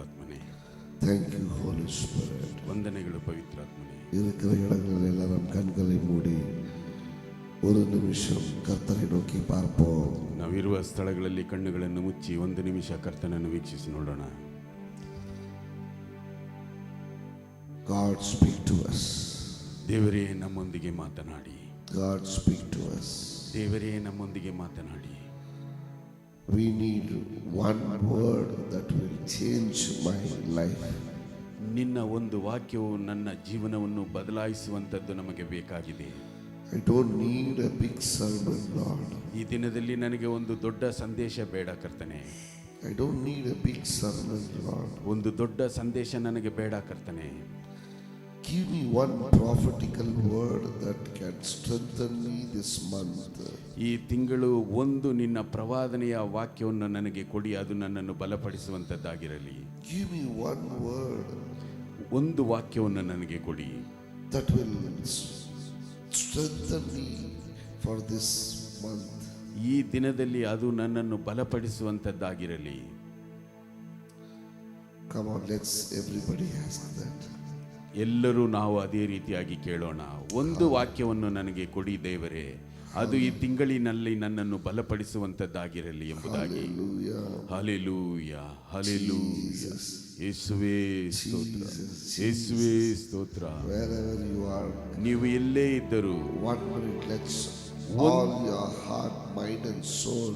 ಪವಿತ್ರಾತ್ಮನೇ. Thank you, Holy Spirit. ವಂದನೆಗಳು ಪವಿತ್ರಾತ್ಮನೇ. இருக்கிற இடங்களில் நம் கண்களை மூடி ஒரு நிமிஷம் கர்த்தரை நோக்கி பார்ப்போம். ನಾವಿರುವ ಸ್ಥಳಗಳಲ್ಲಿ ಕಣ್ಣುಗಳನ್ನು ಮುಚ್ಚಿ ಒಂದು ನಿಮಿಷ ಕರ್ತನನ್ನು ವೀಕ್ಷಿಸಿ ನೋಡೋಣ. God speak to us. ದೇವರೇ ನಮ್ಮೊಂದಿಗೆ ಮಾತನಾಡಿ. God speak to us. ದೇವರೇ ನಮ್ಮೊಂದಿಗೆ ಮಾತನಾಡಿ. We need one word that will change my life. ನಿನ್ನ ಒಂದು ವಾಕ್ಯವು ನನ್ನ ಜೀವನವನ್ನು ಬದಲಾಯಿಸುವಂತದ್ದು ನಮಗೆ ಬೇಕಾಗಿದೆ. I don't need a big sermon, Lord. ಈ ದಿನದಲ್ಲಿ ನನಗೆ ಒಂದು ದೊಡ್ಡ ಸಂದೇಶ ಬೇಡ ಕರ್ತನೆ. I don't need a big sermon, Lord. ಒಂದು ದೊಡ್ಡ ಸಂದೇಶ ನನಗೆ ಬೇಡ ಕರ್ತನೆ. Give me one prophetical word that can strengthen me this month. ಈ ತಿಂಗಳು ಒಂದು ನಿನ್ನ ಪ್ರವಾದನೆಯ ವಾಕ್ಯವನ್ನು ನನಗೆ ಕೊಡಿ, ಅದು ನನ್ನನ್ನು ಬಲಪಡಿಸುವಂತದ್ದಾಗಿರಲಿ. Give me one word ಒಂದು ವಾಕ್ಯವನ್ನು ನನಗೆ ಕೊಡಿ, that will strengthen me for this month. ಈ ದಿನದಲ್ಲಿ ಅದು ನನ್ನನ್ನು ಬಲಪಡಿಸುವಂತದ್ದಾಗಿರಲಿ. Come on, let's everybody ask that. ಎಲ್ಲರೂ ನಾವು ಅದೇ ರೀತಿಯಾಗಿ ಕೇಳೋಣ. ಒಂದು ವಾಕ್ಯವನ್ನು ನನಗೆ ಕೊಡಿ ದೇವರೇ, ಅದು ಈ ತಿಂಗಳಿನಲ್ಲಿ ನನ್ನನ್ನು ಬಲಪಡಿಸುವಂತದ್ದಾಗಿರಲಿ ಎಂಬುದಾಗಿ. Hallelujah, hallelujah. ಯೇಸುವೇ ಸ್ತೋತ್ರ, ಯೇಸುವೇ ಸ್ತೋತ್ರ. Wherever you are, ನೀವು ಎಲ್ಲೇ ಇದ್ದರೂ 1 minute, let's all your heart, mind and soul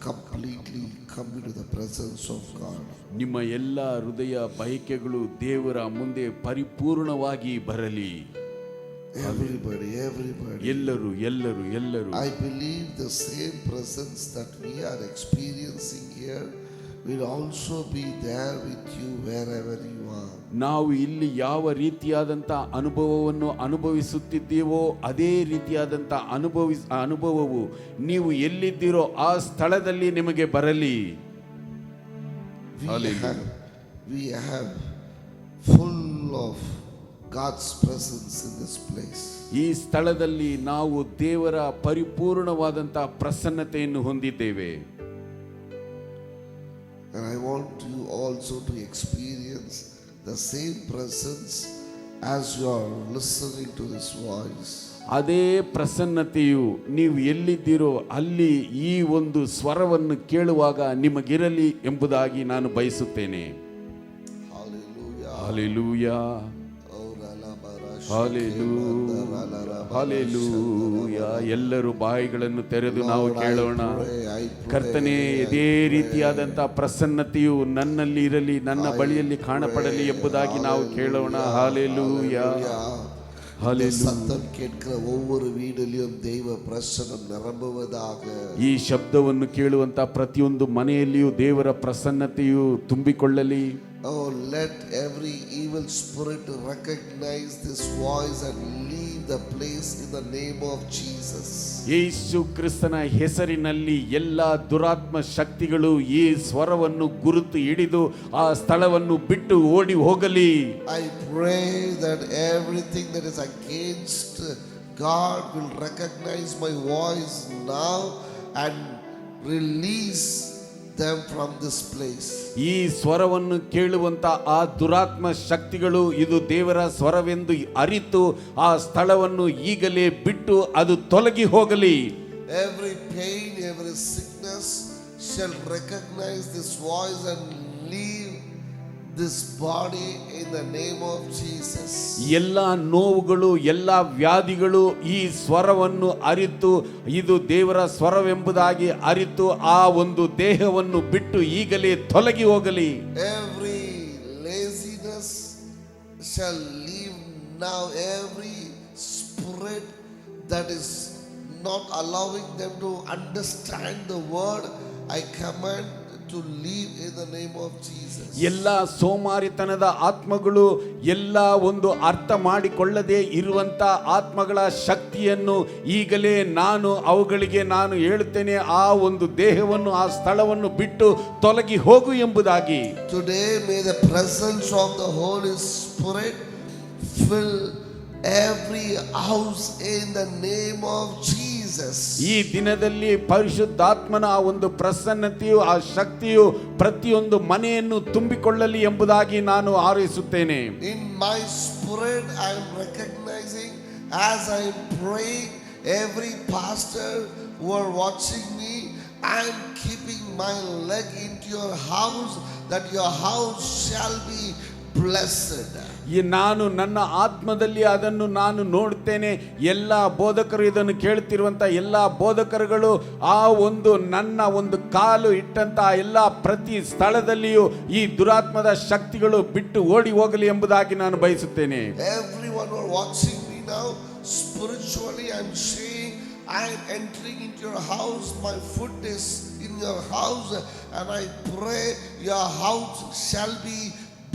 completely come into the presence of God. ನಿಮ್ಮ ಎಲ್ಲ ಹೃದಯ ಬಯಕೆಗಳು ದೇವರ ಮುಂದೆ ಪರಿಪೂರ್ಣವಾಗಿ ಬರಲಿ. Everybody. ಎಲ್ಲರೂ I believe the same presence that we are experiencing here will also be there with you wherever you are. ನಾವು ಇಲ್ಲಿ ಯಾವ ರೀತಿಯಾದಂಥ ಅನುಭವವನ್ನು ಅನುಭವಿಸುತ್ತಿದ್ದೀವೋ ಅದೇ ರೀತಿಯಾದಂಥ ಅನುಭವವು ನೀವು ಎಲ್ಲಿದ್ದೀರೋ ಆ ಸ್ಥಳದಲ್ಲಿ ನಿಮಗೆ ಬರಲಿ. We have full of God's presence in this place. ಈ ಸ್ಥಳದಲ್ಲಿ ನಾವು ದೇವರ ಪರಿಪೂರ್ಣವಾದಂಥ ಪ್ರಸನ್ನತೆಯನ್ನು ಹೊಂದಿದ್ದೇವೆ. And I want you also to experience the same presence as you are listening to this voice. ಅದೇ ಪ್ರಸನ್ನತೆಯು ನೀವು ಎಲ್ಲಿದ್ದೀರೋ ಅಲ್ಲಿ ಈ ಒಂದು ಸ್ವರವನ್ನು ಕೇಳುವಾಗ ನಿಮಗಿರಲಿ ಎಂಬುದಾಗಿ ನಾನು ಬಯಸುತ್ತೇನೆ. Hallelujah, hallelujah. ಎಲ್ಲರೂ ಬಾಯಿಗಳನ್ನು ತೆರೆದು ನಾವು ಕೇಳೋಣ. ಕರ್ತನೇ, ಇದೇ ರೀತಿಯಾದಂಥ ಪ್ರಸನ್ನತೆಯು ನನ್ನಲ್ಲಿ ಇರಲಿ, ನನ್ನ ಬಳಿಯಲ್ಲಿ ಕಾಣಪಡಲಿ ಎಂಬುದಾಗಿ ನಾವು ಕೇಳೋಣ. ಹಲ್ಲೆಲೂಯಾ, சத்தம் கேட்கிற ஒவ்வொரு வீட்டிலும் தெய்வ பிரசன்னம் நிரம்புவதாக. ಈ ಶಬ್ದವನ್ನು ಕೇಳುವಂತ ಪ್ರತಿಯೊಂದು ಮನೆಯಲ್ಲಿಯೂ ದೇವರ ಪ್ರಸನ್ನತೆಯು ತುಂಬಿಕೊಳ್ಳಲಿ. Oh, let every evil spirit recognize this voice and leave the place in the name of Jesus. ಯೇಸು ಕ್ರಿಸ್ತನ ಹೆಸರಿನಲ್ಲಿ ಎಲ್ಲ ದುರಾತ್ಮ ಶಕ್ತಿಗಳು ಈ ಸ್ವರವನ್ನು ಗುರುತು ಹಿಡಿದು ಆ ಸ್ಥಳವನ್ನು ಬಿಟ್ಟು ಓಡಿ ಹೋಗಲಿ. I pray that everything that is against God will recognize my voice now and release them from this place. ಈ ಸ್ವರವನ್ನು ಕೇಳುವಂತ ಆ ದುರಾತ್ಮ ಶಕ್ತಿಗಳು ಇದು ದೇವರ ಸ್ವರವೆಂದು ಅರಿತು ಆ ಸ್ಥಳವನ್ನು ಈಗಲೇ ಬಿಟ್ಟು ಅದು ತೊಲಗಿ ಹೋಗಲಿ. Every pain, every sickness shall recognize this voice and leave this body in the name of Jesus. ಎಲ್ಲ ನೋವುಗಳು, ಎಲ್ಲ ವ್ಯಾಧಿಗಳು ಈ ಸ್ವರವನ್ನು ಅರಿತು ಇದು ದೇವರ ಸ್ವರವೆಂಬುದಾಗಿ ಅರಿತು ಆ ಒಂದು ದೇಹವನ್ನು ಬಿಟ್ಟು ಈಗಲೇ ತೊಲಗಿ ಹೋಗಲಿ. Every laziness shall leave now. Every spirit that is not allowing them to understand the word, I command to leave in the name of Jesus. ಎಲ್ಲ ಸೋಮಾರಿತನದ ಆತ್ಮಗಳು, ಎಲ್ಲ ಒಂದು ಅರ್ಥ ಮಾಡಿಕೊಳ್ಳದೆ ಇರುವಂತ ಆತ್ಮಗಳ ಶಕ್ತಿಯನ್ನು ಈಗಲೇ ಅವುಗಳಿಗೆ ನಾನು ಹೇಳುತ್ತೇನೆ, ಆ ಒಂದು ದೇಹವನ್ನು ಆ ಸ್ಥಳವನ್ನು ಬಿಟ್ಟು ತೊಲಗಿ ಹೋಗು ಎಂಬುದಾಗಿ. Today may the presence of the Holy Spirit fill every house in the name of Jesus. Jesus. ಈ ದಿನದಲ್ಲಿ ಪರಿಶುದ್ಧಾತ್ಮನ ಆ ಒಂದು ಪ್ರಸನ್ನತೆಯು ಆ ಶಕ್ತಿಯು ಪ್ರತಿಯೊಂದು ಮನೆಯನ್ನು ತುಂಬಿಕೊಳ್ಳಲಿ ಎಂಬುದಾಗಿ ನಾನು ಹಾರೈಸುತ್ತೇನೆ. In my spirit I am recognizing as I am praying, every pastor who are watching me, I am keeping my leg into your house, that your house shall be blessed. ನಾನು ನನ್ನ ಆತ್ಮದಲ್ಲಿ ಅದನ್ನು ನಾನು ನೋಡ್ತೇನೆ. ಎಲ್ಲ ಬೋಧಕರು ಇದನ್ನು ಕೇಳ್ತಿರುವಂತ ಎಲ್ಲ ಬೋಧಕರುಗಳು ಆ ಒಂದು ನನ್ನ ಒಂದು ಕಾಲು ಇಟ್ಟಂತ ಎಲ್ಲ ಪ್ರತಿ ಸ್ಥಳದಲ್ಲಿಯೂ ಈ ದುರಾತ್ಮದ ಶಕ್ತಿಗಳು ಬಿಟ್ಟು ಓಡಿ ಹೋಗಲಿ ಎಂಬುದಾಗಿ ನಾನು ಬಯಸುತ್ತೇನೆ. Everyone who are watching me now, spiritually I am saying, I am entering into your house, my foot is in your house, and I pray your house shall be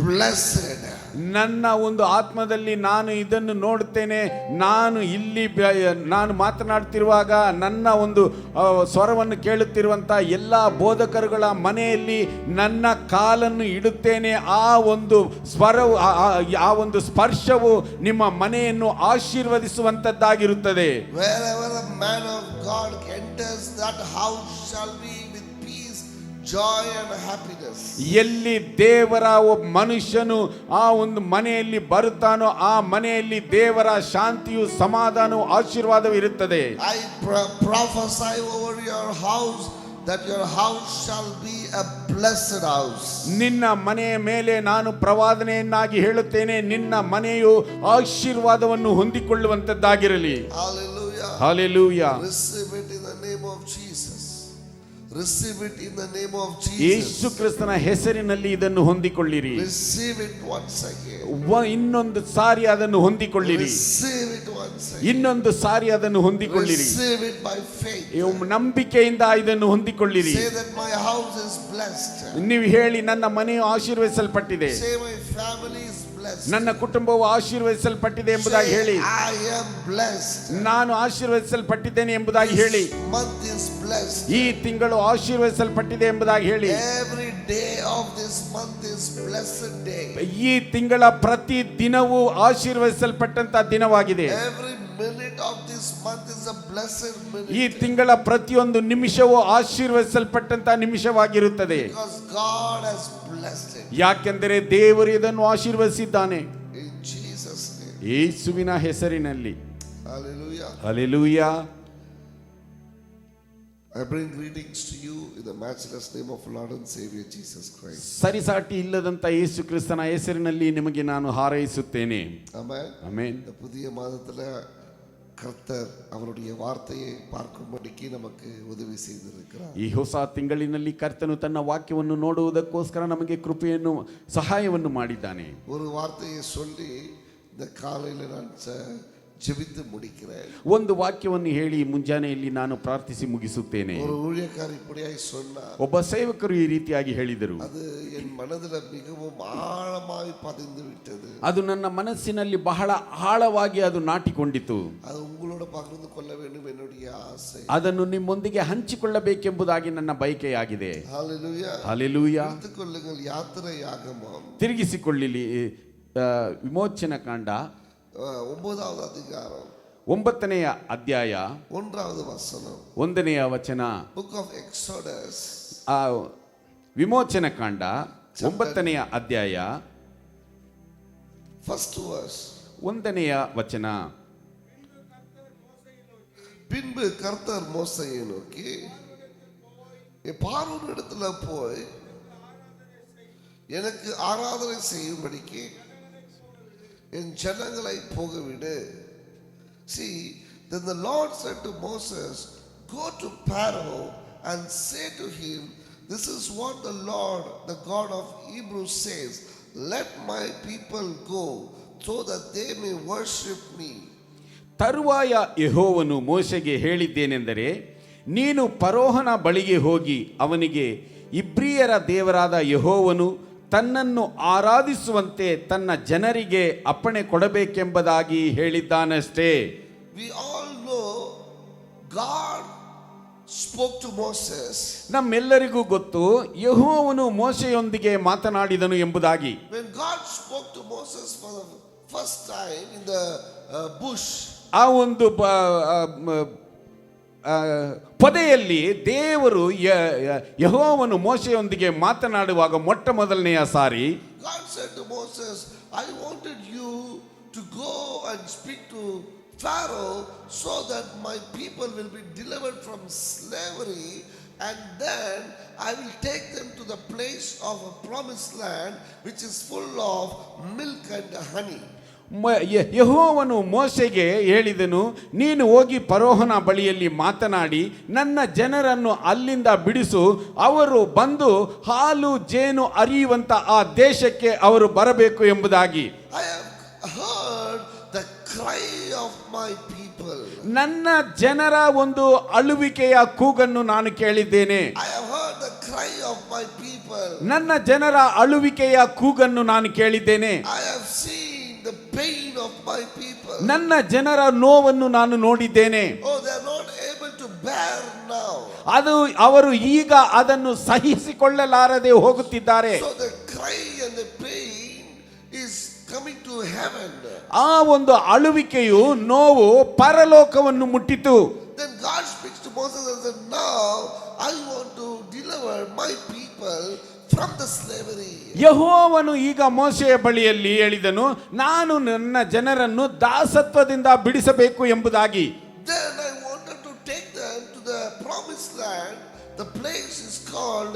blessed. ನನ್ನ ಒಂದು ಆತ್ಮದಲ್ಲಿ ನಾನು ಇದನ್ನು ನೋಡುತ್ತೇನೆ. ನಾನು ಇಲ್ಲಿ ನಾನು ಮಾತನಾಡ್ತಿರುವಾಗ ನನ್ನ ಒಂದು ಸ್ವರವನ್ನು ಕೇಳುತ್ತಿರುವಂತ ಎಲ್ಲ ಬೋಧಕರುಗಳ ಮನೆಯಲ್ಲಿ ನನ್ನ ಕಾಲನ್ನು ಇಡುತ್ತೇನೆ. ಆ ಒಂದು ಸ್ವರವು ಆ ಒಂದು ಸ್ಪರ್ಶವು ನಿಮ್ಮ ಮನೆಯನ್ನು ಆಶೀರ್ವದಿಸುವಂತದ್ದಾಗಿರುತ್ತದೆ. Wherever a man of God enters, that house shall be with peace, joy and happiness. ಎಲ್ಲಿ ದೇವರ ಮನುಷ್ಯನು ಆ ಒಂದು ಮನೆಯಲ್ಲಿ ಬರುತ್ತಾನೋ ಆ ಮನೆಯಲ್ಲಿ ದೇವರ ಶಾಂತಿಯು ಸಮಾಧಾನವು ಆಶೀರ್ವಾದವು ಇರುತ್ತದೆ. I prophesy over your house that your house shall be a blessed house. ನಿನ್ನ ಮನೆಯ ಮೇಲೆ ನಾನು ಪ್ರವಾದನೆಯನ್ನಾಗಿ ಹೇಳುತ್ತೇನೆ, ನಿನ್ನ ಮನೆಯು ಆಶೀರ್ವಾದವನ್ನು ಹೊಂದಿಕೊಳ್ಳುವಂತದ್ದಾಗಿರಲಿ. Hallelujah. Hallelujah. Receive it in the name of Jesus. Receive it in the name of Jesus. ಯೇಸು ಕ್ರಿಸ್ತನ ಹೆಸರಿನಲ್ಲಿ ಇದನ್ನು ಹೊಂದಿಕೊಳ್ಳಿರಿ. Receive it once again. ಇನ್ನೊಂದು ಸಾರಿ ಅದನ್ನು ಹೊಂದಿಕೊಳ್ಳಿರಿ. Receive it once again. ಇನ್ನೊಂದು ಸಾರಿ ಅದನ್ನು ಹೊಂದಿಕೊಳ್ಳಿರಿ. Receive it by faith. ನಂಬಿಕೆಯಿಂದ ಇದನ್ನು ಹೊಂದಿಕೊಳ್ಳಿರಿ. Say that my house is blessed. ನೀವು ಹೇಳಿ, ನನ್ನ ಮನೆಯು ಆಶೀರ್ವದಿಸಲ್ಪಟ್ಟಿದೆ. Say my family is blessed. ನನ್ನ ಕುಟುಂಬವು ಆಶೀರ್ವದಿಸಲ್ಪಟ್ಟಿದೆ ಎಂಬುದಾಗಿ ಹೇಳಿ. I am blessed. ನಾನು ಆಶೀರ್ವದಿಸಲ್ಪಟ್ಟಿದ್ದೇನೆ ಎಂಬುದಾಗಿ ಹೇಳಿ. This month is blessed. ಈ ತಿಂಗಳು ಆಶೀರ್ವದಿಸಲ್ಪಟ್ಟಿದೆ ಎಂಬುದಾಗಿ ಹೇಳಿ. Every day of this month is blessed day. ಈ ತಿಂಗಳ ಪ್ರತಿ ದಿನವೂ ಆಶೀರ್ವದಿಸಲ್ಪಟ್ಟಂತ ದಿನವಾಗಿದೆ. Every minute of this month is a blessed minute. ಈ ತಿಂಗಳ ಪ್ರತಿಯೊಂದು ನಿಮಿಷವೂ ಆಶೀರ್ವದಿಸಲ್ಪಟ್ಟಂತ ನಿಮಿಷವಾಗಿರುತ್ತದೆ. Because God has blessed it. ಯಾಕೆಂದರೆ ದೇವರು ಇದನ್ನು ಆಶೀರ್ವದಿಸಿದ್ದಾನೆ. In Jesus' name. ಯೇಸುವಿನ ಹೆಸರಿನಲ್ಲಿ. Hallelujah. Hallelujah. I bring greetings to you in the matchless name of Lord and Savior Jesus Christ. ಸರಿಸಾಟಿ ಇಲ್ಲದಂತ ಯೇಸು ಕ್ರಿಸ್ತನ ಹೆಸರಿನಲ್ಲಿ ನಿಮಗೆ ನಾನು ಹಾರೈಸುತ್ತೇನೆ. Amen. ಆಮೆನ್. இந்த புதிய மாதத்துல கர்த்தர் அவருடைய வார்த்தையை பார்க்கும்படிக்கு நமக்கு உதவி செய்திருக்கிறார். ಈ ಹೊಸ ತಿಂಗಳಿನಲ್ಲಿ ಕರ್ತನು ತನ್ನ ವಾಕ್ಯವನ್ನು ನೋಡುವುದಕ್ಕೋಸ್ಕರ ನಮಗೆ ಕೃಪೆಯನ್ನು ಸಹಾಯವನ್ನು ಮಾಡಿದ್ದಾನೆ. ஒரு வார்த்தையை சொல்லி இந்த காலையில நான் ಜೆಬಿದ್ದು ಮುಡಿக்கிறேன். ಒಂದು ವಾಕ್ಯವನ್ನು ಹೇಳಿ ಮುಂಜಾನೆಯಲ್ಲಿ ನಾನು ಪ್ರಾರ್ಥಿಸಿ ಮುಗಿಸುತ್ತೇನೆ. ஒரு ஊழியக்காரர் இப்படியாய் சொன்னார். ಒಬ್ಬ ಸೇವಕರು ಈ ರೀತಿಯಾಗಿ ಹೇಳಿದರು. ಅದು என் மனதில் மிகவும் ஆழமாய் பதிந்து விட்டது. ಅದು ನನ್ನ ಮನಸ್ಸಿನಲ್ಲಿ ಬಹಳ ಆಳವಾಗಿ ಅದು ನಾಟಿಕೊಂಡಿತು. ಅದು உங்களோட பகிர்ந்து கொள்ள வேண்டும் என்னுடைய ஆசை. ಅದನ್ನು ನಿಮ್ಮೊಂದಿಗೆ ಹಂಚಿಕೊಳ್ಳಬೇಕೆಂಬುದಾಗಿ ನನ್ನ ಬಯಕೆಯಾಗಿದೆ. ஹalleluya. ಹಲ್ಲೆಲೂಯಾ. எடுத்துக்கொள்ளுங்கள் யாத்திரையாகமம். ತಿರುಗಿಸಿಕೊಳ್ಳಲಿ ವಿಮೋಚನ ಕಾಂಡ 9வது அதிகாரம் 9ನೇ ಅಧ್ಯಾಯ 1வது வசனம். 1ನೇ ವಚನ. Book of Exodus. ವಿಮೋಚನ ಕಾಂಡ 9ನೇ ಅಧ್ಯಾಯ 1st verse. 1ನೇ ವಚನ. பின்பு கர்த்தர் மோசேயை நோக்கி, பார்வோன் இடத்துல போய் எனக்கு ஆராதனை செய்யும்படிக்கு என் ஜனங்களை போகவிடு. See, then the Lord said to Moses, go to Pharaoh and say to him, this is what the Lord, the God of Hebrews says, let my people go so that they may worship me. ತರುವಾಯ ಯೆಹೋವನು ಮೋಶೆಗೆ ಹೇಳಿದ್ದೇನೆಂದರೆ, ನೀನು ಫರೋಹನ ಬಳಿಗೆ ಹೋಗಿ ಅವನಿಗೆ ಇಬ್ರಿಯರ ದೇವರಾದ ಯೆಹೋವನು ತನ್ನನ್ನು ಆರಾಧಿಸುವಂತೆ ತನ್ನ ಜನರಿಗೆ ಅಪ್ಪಣೆ ಕೊಡಬೇಕೆಂಬುದಾಗಿ ಹೇಳಿದ್ದಾನಷ್ಟೇ. We all know God spoke to Moses. ನಮ್ಮೆಲ್ಲರಿಗೂ ಗೊತ್ತು ಯೆಹೋವನು ಮೋಶೆಯೊಂದಿಗೆ ಮಾತನಾಡಿದನು ಎಂಬುದಾಗಿ. When God spoke to Moses for the first time in the bush, ಆ ಒಂದು ಪೊದೆಯಲ್ಲಿ ದೇವರು ಯೆಹೋವನು ಮೋಶೆಯೊಂದಿಗೆ ಮಾತನಾಡುವಾಗ ಮೊಟ್ಟ ಮೊದಲನೆಯ ಸಾರಿ God said to Moses, I wanted you to go and speak to Pharaoh so that my people will be delivered from slavery, and then I will take them to the place of a promised land which is full of milk and honey. ಯೆಹೋವನು ಮೋಶೆಗೆ ಹೇಳಿದನು, ನೀನು ಹೋಗಿ ಫರೋಹನ ಬಳಿಯಲ್ಲಿ ಮಾತನಾಡಿ ನನ್ನ ಜನರನ್ನು ಅಲ್ಲಿಂದ ಬಿಡಿಸು, ಅವರು ಬಂದು ಹಾಲು ಜೇನು ಹರಿಯುವಂತ ಆ ದೇಶಕ್ಕೆ ಅವರು ಬರಬೇಕು ಎಂಬುದಾಗಿ. I have heard the cry of my people. ನನ್ನ ಜನರ ಒಂದು ಅಳುವಿಕೆಯ ಕೂಗನ್ನು ನಾನು ಕೇಳಿದ್ದೇನೆ. I have heard the cry of my people. ನನ್ನ ಜನರ ಅಳುವಿಕೆಯ ಕೂಗನ್ನು ನಾನು ಕೇಳಿದ್ದೇನೆ. I have seen the pain of my people. ನನ್ನ ಜನರ ನೋವನ್ನು ನಾನು ನೋಡಿದ್ದೇನೆ. Oh, they are not able to bear now. ಅದು ಅವರು ಈಗ ಅದನ್ನು ಸಹಿಸಿಕೊಳ್ಳಲಾರದೆ ಹೋಗುತ್ತಿದ್ದಾರೆ. So the cry and the pain is coming to heaven. ಆ ಒಂದು ಅಳುವಿಕೆಯು ನೋವು ಪರಲೋಕವನ್ನು ಮುಟ್ಟಿತು. Then God speaks to Moses and said, now I want to deliver my people from the slavery. ಯೆಹೋವನು ಈಗ ಮೋಶೆಯ ಬಳಿಯಲ್ಲಿ ಹೇಳಿದನು, ನಾನು ನನ್ನ ಜನರನ್ನು ದಾಸತ್ವದಿಂದ ಬಿಡಿಸಬೇಕು ಎಂಬುದಾಗಿ. Then I wanted to take them to the promised land. The place is called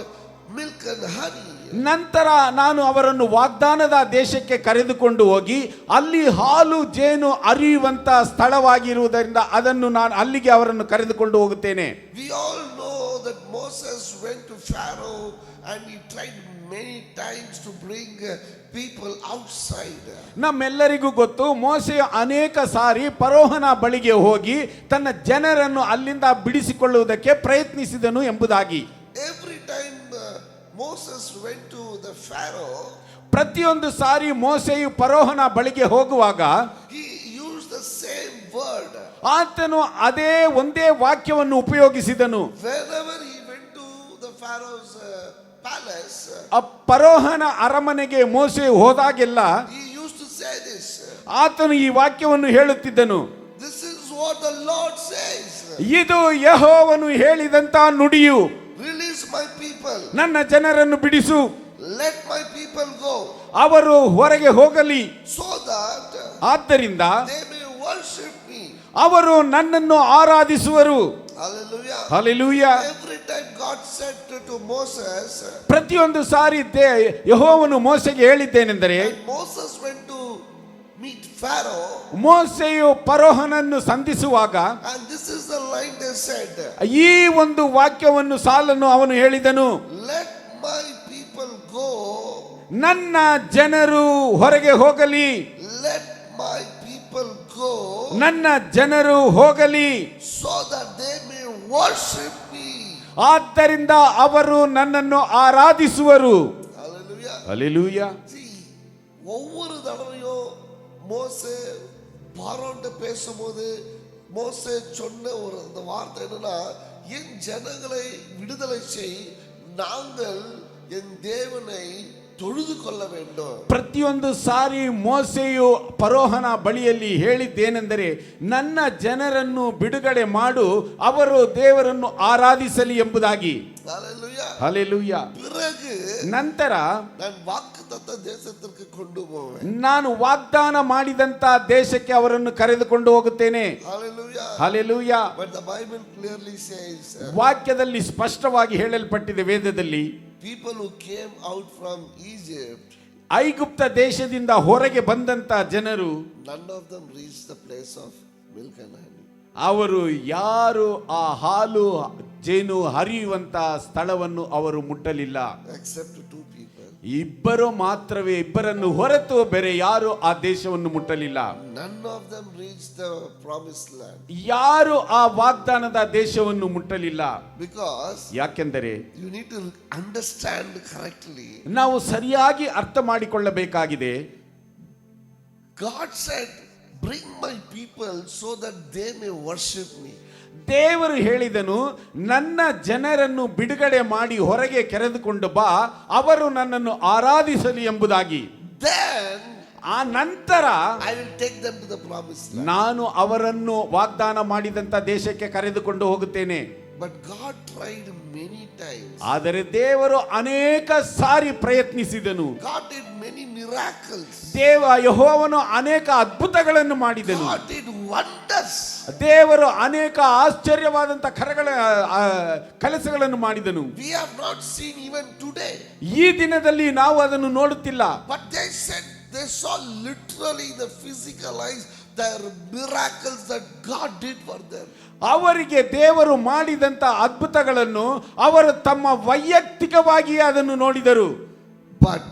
milk and honey. ನಂತರ ನಾನು ಅವರನ್ನು ವಾಗ್ದಾನದ ದೇಶಕ್ಕೆ ಕರೆದುಕೊಂಡು ಹೋಗಿ ಅಲ್ಲಿ ಹಾಲು ಜೇನು ಹರಿಯುವಂತ ಸ್ಥಳವಾಗಿರುವುದರಿಂದ ಅದನ್ನು ನಾನು ಅಲ್ಲಿಗೆ ಅವರನ್ನು ಕರೆದುಕೊಂಡು ಹೋಗುತ್ತೇನೆ. We all know that Moses went to Pharaoh and he tried many times to bring people outside. ನಮ್ಮೆಲ್ಲರಿಗೂ ಗೊತ್ತು, ಮೋಶೆಯು ಅನೇಕ ಸಾರಿ ಫರೋಹನ ಬಳಿಗೆ ಹೋಗಿ ತನ್ನ ಜನರನ್ನು ಅಲ್ಲಿಂದ ಬಿಡಿಸಿಕೊಳ್ಳುವುದಕ್ಕೆ ಪ್ರಯತ್ನಿಸಿದನು ಎಂಬುದಾಗಿ. Every time Moses went to the Pharaoh, ಪ್ರತಿಯೊಂದು ಸಾರಿ ಮೋಶೆಯು ಫರೋಹನ ಬಳಿಗೆ ಹೋಗುವಾಗ he used the same word. ಆತನು ಅದೇ ಒಂದೇ ವಾಕ್ಯವನ್ನು ಉಪಯೋಗಿಸಿದನು. Whenever he went to the Pharaoh's palace, ಫರೋಹನ ಅರಮನೆಗೆ ಮೋಶೆಯು ಹೋದಾಗೆಲ್ಲ he used to say this. ಆತನು ಈ ವಾಕ್ಯವನ್ನು ಹೇಳುತ್ತಿದ್ದನು, This is what the Lord says. ಇದು ಯೆಹೋವನು ಹೇಳಿದಂತ ನುಡಿಯು. Release my people. ನನ್ನ ಜನರನ್ನು ಬಿಡಿಸು, Let my people go. ಅವರು ಹೊರಗೆ ಹೋಗಲಿ, So that ಆದ್ದರಿಂದ they may worship me. ಅವರು ನನ್ನನ್ನು ಆರಾಧಿಸುವರು. Hallelujah. Hallelujah. Every time God said to Moses, ಪ್ರತಿಯೊಂದು ಸಾರಿ ಯೆಹೋವನು ಮೋಶೆಗೆ ಹೇಳಿದ್ದೇನೆಂದರೆ, and Moses went to meet Pharaoh, ಮೋಶೆಯು ಫರೋಹನನ್ನು ಸಂಧಿಸುವಾಗ and this is the line they said, ಈ ಒಂದು ವಾಕ್ಯವನ್ನು ಸಾಲನ್ನು ಅವನು ಹೇಳಿದನು, let my people go, ನನ್ನ ಜನರು ಹೊರಗೆ ಹೋಗಲಿ, let my people go, ನನ್ನ ಜನರು ಹೋಗಲಿ, so that they may worship me. ಆದ್ದರಿಂದ ಅವರು ನನ್ನನ್ನು ಆರಾಧಿಸುವರು. Hallelujah. ಹಲ್ಲೆಲೂಯಾ. See, ஒவ்வொரு தடவையும் மோசே பார்வோன்ட்ட பேசும்போது மோசே சொன்ன ஒரு அந்த வார்த்தை என்னன்னா, என் ஜனங்களை விடுதலை செய், நாங்கள் என் தேவனை தொழுது கொள்ள வேண்டும். ಪ್ರತಿಯೊಂದು ಸಾರಿ ಮೋಶೆಯು ಫರೋಹನ ಬಳಿಯಲ್ಲಿ ಹೇಳಿದ್ದೇನೆಂದರೆ, ನನ್ನ ಜನರನ್ನು ಬಿಡುಗಡೆ ಮಾಡು, ಅವರು ದೇವರನ್ನು ಆರಾಧಿಸಲಿ ಎಂಬುದಾಗಿ. Hallelujah. ಹಲ್ಲೆಲೂಯಾ. பிறகு ನಂತರ நான் வாக்குத்தத்த தேசத்திற்கு கொண்டு போவேன். ನಾನು ವಾಗ್ದಾನ ಮಾಡಿದಂತ ದೇಶಕ್ಕೆ ಅವರನ್ನು ಕರೆದುಕೊಂಡು ಹೋಗುತ್ತೇನೆ. Hallelujah. Hallelujah. But the Bible clearly says, ವಾಕ್ಯದಲ್ಲಿ ಸ್ಪಷ್ಟವಾಗಿ ಹೇಳಲ್ಪಟ್ಟಿದೆ ವೇದದಲ್ಲಿ, people who came out from Egypt, ಐಗುಪ್ತ ದೇಶದಿಂದ ಹೊರಗೆ ಬಂದಂತ ಜನರು, none of them reached the place of milk and honey. ಅವರು ಯಾರು ಆ ಹಾಲು ಜೇನು ಹರಿಯುವಂತ ಸ್ಥಳವನ್ನು ಅವರು ಮುಟ್ಟಲಿಲ್ಲ. Except two people. ಇಬ್ಬರು ಮಾತ್ರವೇ, ಇಬ್ಬರನ್ನು ಹೊರತು ಬೇರೆ ಯಾರು ಆ ದೇಶವನ್ನು ಮುಟ್ಟಲಿಲ್ಲ. None of them reached the promised land. ಯಾರು ಆ ವಾಗ್ದಾನದ ದೇಶವನ್ನು ಮುಟ್ಟಲಿಲ್ಲ. Because ಯಾಕೆಂದರೆ you need to understand correctly. ನಾವು ಸರಿಯಾಗಿ ಅರ್ಥ ಮಾಡಿಕೊಳ್ಳಬೇಕಾಗಿದೆ. God said, bring my people so that they may worship me. ದೇವರು ಹೇಳಿದನು, ನನ್ನ ಜನರನ್ನು ಬಿಡುಗಡೆ ಮಾಡಿ ಹೊರಗೆ ಕರೆದುಕೊಂಡು ಬಾ, ಅವರು ನನ್ನನ್ನು ಆರಾಧಿಸಲಿ ಎಂಬುದಾಗಿ. Then ಆ ನಂತರ I will take them to the promised land. ನಾನು ಅವರನ್ನು ವಾಗ್ದಾನ ಮಾಡಿದಂತ ದೇಶಕ್ಕೆ ಕರೆದುಕೊಂಡು ಹೋಗುತ್ತೇನೆ. But God tried many times. ಆದರೆ ದೇವರು ಅನೇಕ ಸಾರಿ ಪ್ರಯತ್ನಿಸಿದನು. God did many miracles. ಯೆಹೋವನು ಅನೇಕ ಅದ್ಭುತಗಳನ್ನು ಮಾಡಿದನು. God did wonders. ದೇವರು ಅನೇಕ ಆಶ್ಚರ್ಯವಾದಂತ ಕೆಲಸಗಳನ್ನು ಮಾಡಿದನು. We have not seen even today. ಈ ದಿನದಲ್ಲಿ ನಾವು ಅದನ್ನು ನೋಡುತ್ತಿಲ್ಲ. But they said they saw literally the physical eyes, the miracles that God did for them. ಅವರಿಗೆ ದೇವರು ಮಾಡಿದಂತ ಅದ್ಭುತಗಳನ್ನು ಅವರು ತಮ್ಮ ವೈಯಕ್ತಿಕವಾಗಿ ಅದನ್ನು ನೋಡಿದರು. But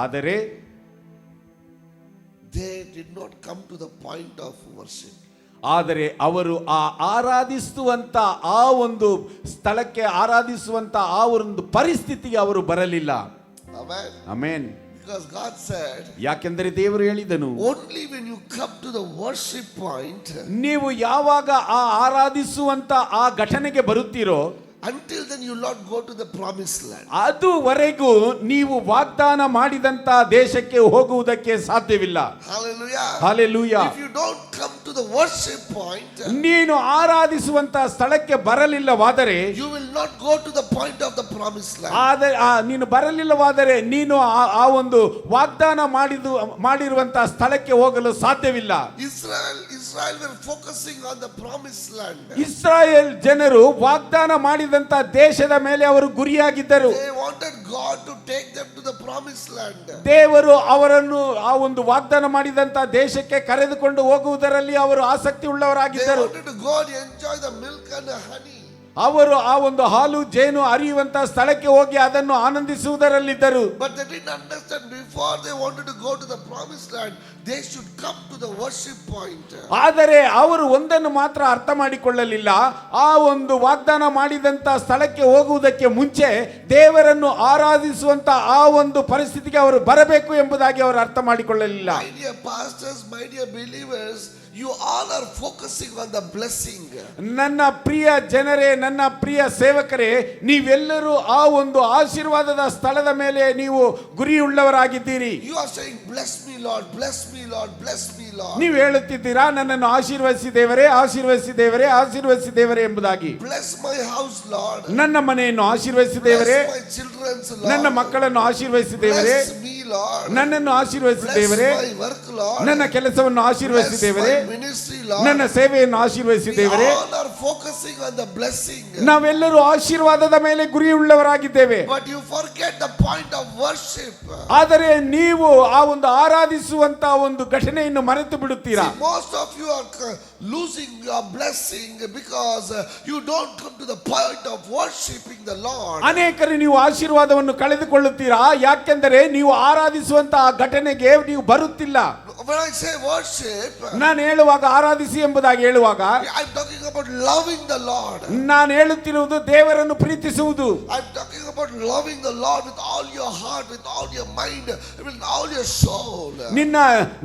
ಆದರೆ they did not come to the point of worship. ಆದರೆ ಅವರು ಆರಾಧಿಸುವಂತ ಆ ಒಂದು ಸ್ಥಳಕ್ಕೆ, ಆರಾಧಿಸುವಂತ ಆ ಒಂದು ಪರಿಸ್ಥಿತಿಗೆ ಅವರು ಬರಲಿಲ್ಲ. Amen. Amen. Because God said, ಯಾಕೆಂದರೆ ದೇವರು ಹೇಳಿದನು, only when you come to the worship point, ನೀವು ಯಾವಾಗ ಆರಾಧಿಸುವಂತ ಆ ಘಟನೆಗೆ ಬರುತ್ತೀರೋ, until then you will not go to the promised land. ಅದುವರೆಗೂ ನೀವು ವಾಗ್ದಾನ ಮಾಡಿದಂತ ದೇಶಕ್ಕೆ ಹೋಗುವುದಕ್ಕೆ ಸಾಧ್ಯವಿಲ್ಲ. Hallelujah. Hallelujah. If you don't come to the worship point, ನೀನು ಆರಾಧಿಸುವಂತ ಸ್ಥಳಕ್ಕೆ ಬರಲಿಲ್ಲವಾದರೆ, you will not go to the point of the promised land. ಆದರೆ ನೀನು ಬರಲಿಲ್ಲವಾದರೆ ನೀನು ಆ ಒಂದು ವಾಗ್ದಾನ ಮಾಡಿರುವಂತಹ ಸ್ಥಳಕ್ಕೆ ಹೋಗಲು ಸಾಧ್ಯವಿಲ್ಲ. Israel were focusing on the promised land. Israel ಜನರು ವಾಗ್ದಾನ ಮಾಡಿದಂತ ದೇಶದ ಮೇಲೆ ಅವರು ಗುರಿಯಾಗಿದ್ದರು. They wanted God to take them to the promised land. ದೇವರು ಅವರನ್ನು ಆ ಒಂದು ವಾಗ್ದಾನ ಮಾಡಿದಂತ ದೇಶಕ್ಕೆ ಕರೆದುಕೊಂಡು ಹೋಗುವುದರಲ್ಲಿ ಅವರು ಆಸಕ್ತಿ They ಉಳ್ಳವರಾಗಿದ್ದರು. wanted to go and enjoy the milk and the honey. ಅವರು ಆ ಒಂದು ಹಾಲು ಜೇನು ಹರಿಯುವಂತ ಸ್ಥಳಕ್ಕೆ ಹೋಗಿ ಅದನ್ನು ಆನಂದಿಸುವುದರಲ್ಲಿದ್ದರು. But they didn't understand, before they wanted to go to the promised land, they should come to the worship point. ಆದರೆ ಅವರು ಒಂದನ್ನು ಮಾತ್ರ ಅರ್ಥ ಮಾಡಿಕೊಳ್ಳಲಿಲ್ಲ, ಆ ಒಂದು ವಾಗ್ದಾನ ಮಾಡಿದಂತ ಸ್ಥಳಕ್ಕೆ ಹೋಗುವುದಕ್ಕೆ ಮುಂಚೆ ದೇವರನ್ನು ಆರಾಧಿಸುವಂತ ಆ ಒಂದು ಪರಿಸ್ಥಿತಿಗೆ ಅವರು ಬರಬೇಕು ಎಂಬುದಾಗಿ ಅವರು ಅರ್ಥ ಮಾಡಿಕೊಳ್ಳಲಿಲ್ಲ. My dear pastors, my dear believers, you all are focusing on the blessing. ನನ್ನ ಪ್ರಿಯ ಜನರೇ, ನನ್ನ ಪ್ರಿಯ ಸೇವಕರೇ, ನೀವೆಲ್ಲರೂ ಆ ಒಂದು ಆಶೀರ್ವಾದದ ಸ್ಥಳದ ಮೇಲೆ ನೀವು ಗುರಿಯುಳ್ಳವರಾಗಿದ್ದೀರಿ. You are saying, bless me Lord, bless me Lord, bless me Lord. ನೀವು ಹೇಳುತ್ತಿದ್ದೀರಾ, ನನ್ನನ್ನು ಆಶೀರ್ವದಿಸಿ ದೇವರೇ, ಆಶೀರ್ವದಿಸಿ ದೇವರೇ, ಆಶೀರ್ವದಿಸಿ ದೇವರೇ ಎಂಬುದಾಗಿ. Bless my house Lord. ನನ್ನ ಮನೆಯನ್ನು ಆಶೀರ್ವದಿಸಿ ದೇವರೇ, Bless my children's Lord. ನನ್ನ ಮಕ್ಕಳನ್ನು ಆಶೀರ್ವದಿಸಿ ದೇವರೇ, Bless me Lord. ನನ್ನನ್ನು ಆಶೀರ್ವದಿಸಿ Bless ದೇವರೇ, my work Lord. ನನ್ನ ಕೆಲಸವನ್ನು ಆಶೀರ್ವದಿಸಿ Bless ದೇವರೇ, my ministry Lord. ನನ್ನ ಸೇವೆಯನ್ನು ಆಶೀರ್ವದಿಸಿ We ದೇವರೇ. all are focusing on the blessing. ನಾವೆಲ್ಲರೂ ಆಶೀರ್ವಾದದ ಮೇಲೆ ಗುರಿಯುಳ್ಳವರಾಗಿದ್ದೇವೆ. But you forget the point of worship. ಆದರೆ ನೀವು ಆ ಒಂದು ಆರಾಧಿಸುವಂತ ಒಂದು ಘಟನೆಯನ್ನು ಮರೆತು ಬಿಡುತ್ತೀರಾ. See, most of you are losing your blessing because you don't come to the point of worshiping the Lord. ಅನೇಕರು ನೀವು ಆಶೀರ್ವಾದವನ್ನು ಕಳೆದುಕೊಳ್ಳುತ್ತೀರಾ, ಯಾಕೆಂದರೆ ನೀವು ಆರಾಧಿಸುವಂತ ಆ ಘಟನೆಗೆ ನೀವು ಬರುತ್ತಿಲ್ಲ. When I say worship, ನಾನು ಹೇಳುವಾಗ ಆರಾಧಿಸಿ ಎಂಬುದಾಗಿ ಹೇಳುವಾಗ I'm talking about loving the Lord. ನಾನು ಹೇಳುತ್ತಿರುವುದು ದೇವರನ್ನು ಪ್ರೀತಿಸುವುದು. I'm talking about loving the Lord with all your heart, with all your mind, with all your soul.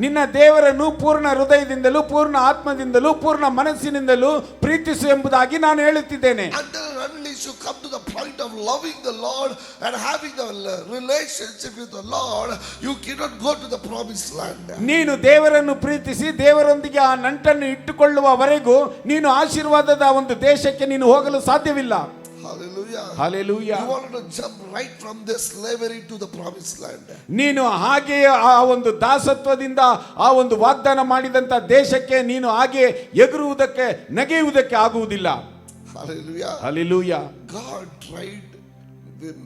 ನಿನ್ನ ದೇವರನ್ನು ಪೂರ್ಣ ಹೃದಯದಿಂದಲೂ, ಪೂರ್ಣ ಆತ್ಮದಿಂದಲೂ, ಪೂರ್ಣ ಮನಸ್ಸಿನಿಂದಲೂ ಪ್ರೀತಿಸು ಎಂಬುದಾಗಿ ನಾನು ಹೇಳುತ್ತಿದ್ದೇನೆ. Until and unless you come to the point of loving the Lord and having the relationship with the Lord, you cannot go to the promised land. ನೀನು ದೇವರನ್ನು ಪ್ರೀತಿಸಿ ದೇವರೊಂದಿಗೆ ಆ ನಂಟನ್ನು ಇಟ್ಟುಕೊಳ್ಳುವವರೆಗೂ ನೀನು ಆಶೀರ್ವಾದದ ಒಂದು ದೇಶಕ್ಕೆ ನೀನು ಹೋಗಲು ಸಾಧ್ಯವಿಲ್ಲ. Hallelujah. Hallelujah. You wanted to jump right from this slavery to the promised land. ನೀನು ಹಾಗೆಯೇ ಆ ಒಂದು ದಾಸತ್ವದಿಂದ ಆ ಒಂದು ವಾಗ್ದಾನ ಮಾಡಿದಂತ ದೇಶಕ್ಕೆ ನೀನು ಹಾಗೆ ಎಗರುವುದಕ್ಕೆ, ನಗೆಯುವುದಕ್ಕೆ ಆಗುವುದಿಲ್ಲ. Hallelujah. Hallelujah. God tried in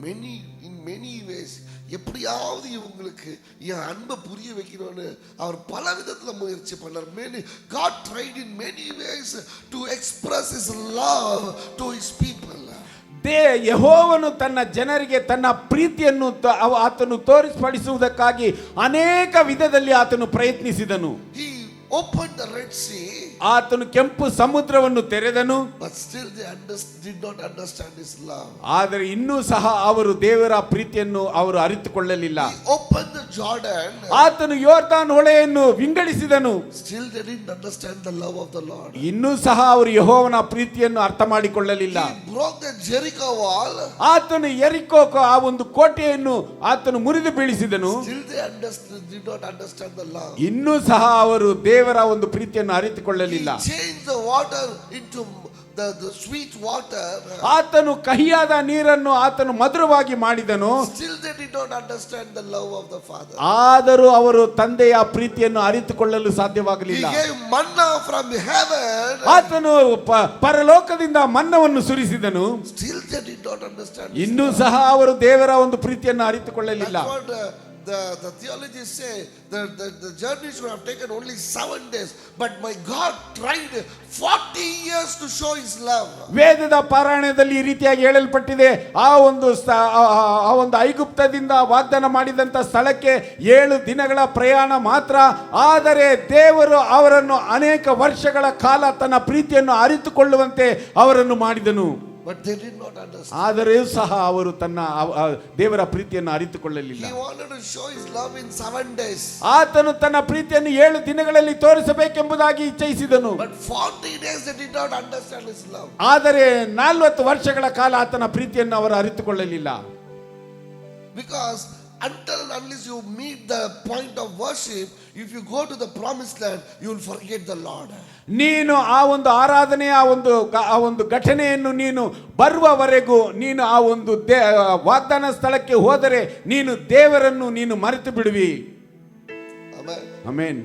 many ways. எப்படியாவது இவங்களுக்கு என் அன்பை புரிய வைக்கணும்னு அவர் பல விதத்துல முயற்சி பண்ணார். many God tried in many ways to express his love to his people. ಯೆಹೋವನು ತನ್ನ ಜನರಿಗೆ ತನ್ನ ಪ್ರೀತಿಯನ್ನು ಆತನು ತೋರಿಸಪಡಿಸುವುದಕ್ಕಾಗಿ ಅನೇಕ ವಿಧದಲ್ಲಿ ಆತನು ಪ್ರಯತ್ನಿಸಿದನು. He opened the Red Sea, ಆತನು ಕೆಂಪು ಸಮುದ್ರವನ್ನು ತೆರೆದನು, but still they did not understand his love. ಆದರೆ ಇನ್ನೂ ಸಹ ಅವರು ದೇವರ ಪ್ರೀತಿಯನ್ನು ಅವರು ಅರಿತುಕೊಳ್ಳಲಿಲ್ಲ. He opened the Jordan, ಆತನು ಯೋರ್ದಾನ್ ಹೊಳೆಯನ್ನು ವಿಂಗಡಿಸಿದನು, still they didn't understand the love of the Lord. ಇನ್ನೂ ಸಹ ಅವರು ಯೆಹೋವನ ಪ್ರೀತಿಯನ್ನು ಅರ್ಥ ಮಾಡಿಕೊಳ್ಳಲಿಲ್ಲ. He broke the Jericho wall, ಆತನು ಯೆರಿಕೋ ಆ ಒಂದು ಕೋಟೆಯನ್ನು ಆತನು ಮುರಿದು ಬೀಳಿಸಿದನು, still they did not understand the love. ಇನ್ನೂ ಸಹ ಅವರು ದೇವರ ಒಂದು ಪ್ರೀತಿಯನ್ನು ಅರಿತುಕೊಳ್ಳಲಿಲ್ಲ. He changed the water into the sweet water, ಆತನು ಕಹಿಯಾದ ನೀರನ್ನು ಆತನು ಮಧುರವಾಗಿ ಮಾಡಿದನು, still they did not understand the love of the Father. ಆದರೂ ಅವರು ತಂದೆಯ ಪ್ರೀತಿಯನ್ನು ಅರಿತುಕೊಳ್ಳಲು He ಸಾಧ್ಯವಾಗಲಿಲ್ಲ. gave manna from heaven, ಆತನು ಪರಲೋಕದಿಂದ ಮನ್ನವನ್ನು ಸುರಿಸಿದನು, still they did not understand. ಇನ್ನೂ ಸಹ ಅವರು ದೇವರ ಒಂದು ಪ್ರೀತಿಯನ್ನು ಅರಿತುಕೊಳ್ಳಲಿಲ್ಲ. That's what the theologians say, the journey should have taken only 7 days, but my God tried 40 years to show his love. ವೇದದ ಪಾರಾಯಣದಲ್ಲಿ ಈ ರೀತಿಯಾಗಿ ಹೇಳಲ್ಪಟ್ಟಿದೆ, ಆ ಒಂದು ಐಗುಪ್ತದಿಂದ ವಾಗ್ದಾನ ಮಾಡಿದಂತ ಸ್ಥಳಕ್ಕೆ 7 ದಿನಗಳ ಪ್ರಯಾಣ ಮಾತ್ರ, ಆದರೆ ದೇವರು ಅವರನ್ನು ಅನೇಕ ವರ್ಷಗಳ ಕಾಲ ತನ್ನ ಪ್ರೀತಿಯನ್ನು ಅರಿತುಕೊಳ್ಳುವಂತೆ ಅವರನ್ನು ಮಾಡಿದನು. But they did not understand. ಆದರೂ ಸಹ ಅವರು ತನ್ನ ದೇವರ ಪ್ರೀತಿಯನ್ನು ಅರಿತುಕೊಳ್ಳಲಿಲ್ಲ. He wanted to show his love in 7 days. ಆತನು ತನ್ನ ಪ್ರೀತಿಯನ್ನು 7 ದಿನಗಳಲ್ಲಿ ತೋರಿಸಬೇಕೆಂಬುದಾಗಿ ಇಚ್ಛಿಸಿದನು. But 40 days they did not understand his love. ಆದರೆ 40 ವರ್ಷಗಳ ಕಾಲ ಆತನ ಪ್ರೀತಿಯನ್ನು ಅವರು ಅರಿತುಕೊಳ್ಳಲಿಲ್ಲ. Because until and unless you meet the point of worship, if you go to the promised land, you will forget the Lord. ನೀನು ಆ ಒಂದು ಆರಾಧನೆಯ ಆ ಒಂದು ಘಟನೆಯನ್ನು ನೀನು ಬರುವವರೆಗೂ ನೀನು ಆ ಒಂದು ವಾಗ್ದಾನ ಸ್ಥಳಕ್ಕೆ ಹೋದರೆ ನೀನು ದೇವರನ್ನು ನೀನು ಮರೆತು ಬಿಡುವಿ. Amen. Amen.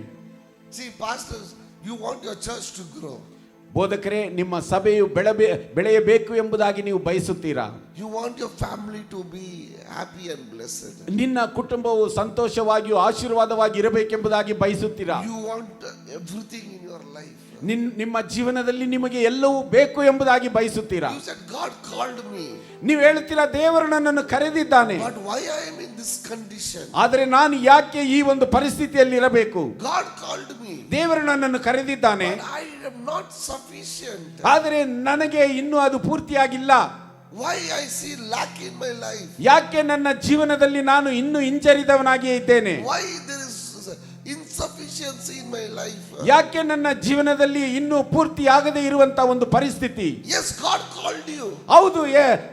See, pastors, you want your church to grow. ಬೋಧಕರೇ, ನಿಮ್ಮ ಸಭೆಯು ಬೆಳೆಯಬೇಕು ಎಂಬುದಾಗಿ ನೀವು ಬಯಸುತ್ತೀರಾ? You want your family to be happy and blessed. ನಿನ್ನ ಕುಟುಂಬವು ಸಂತೋಷವಾಗಿಯೂ ಆಶೀರ್ವಾದವಾಗಿ ಇರಬೇಕೆಂಬುದಾಗಿ ಬಯಸುತ್ತೀರಾ? You want everything in your life. ನಿಮ್ಮ ಜೀವನದಲ್ಲಿ ನಿಮಗೆ ಎಲ್ಲವೂ ಬೇಕು ಎಂಬುದಾಗಿ ಬಯಸುತ್ತೀರಾ? You said God called me. ನೀವು ಹೇಳುತ್ತೀರಾ, ದೇವರು ನನ್ನನ್ನು ಕರೆದಿದ್ದಾನೆ, But why I am in this condition? ಆದರೆ ನಾನು ಯಾಕೆ ಈ ಒಂದು ಪರಿಸ್ಥಿತಿಯಲ್ಲಿ ಇರಬೇಕು? God called me. ದೇವರು ನನ್ನನ್ನು ಕರೆದಿದ್ದಾನೆ, But I am not sufficient. ಆದರೆ ನನಗೆ ಇನ್ನೂ ಅದು ಪೂರ್ತಿಯಾಗಿಲ್ಲ. Why I see lack in my life? ಯಾಕೆ ನನ್ನ ಜೀವನದಲ್ಲಿ ನಾನು ಇನ್ನೂ ಹಿಂಜರಿದವನಾಗಿಯೇ ಇದ್ದೇನೆ? Why there is insufficiency in my life? ಯಾಕೆ ನನ್ನ ಜೀವನದಲ್ಲಿ ಇನ್ನೂ ಪೂರ್ತಿಯಾಗದೇ ಇರುವಂತ ಒಂದು ಪರಿಸ್ಥಿತಿ? Yes, God called you. ಹೌದು,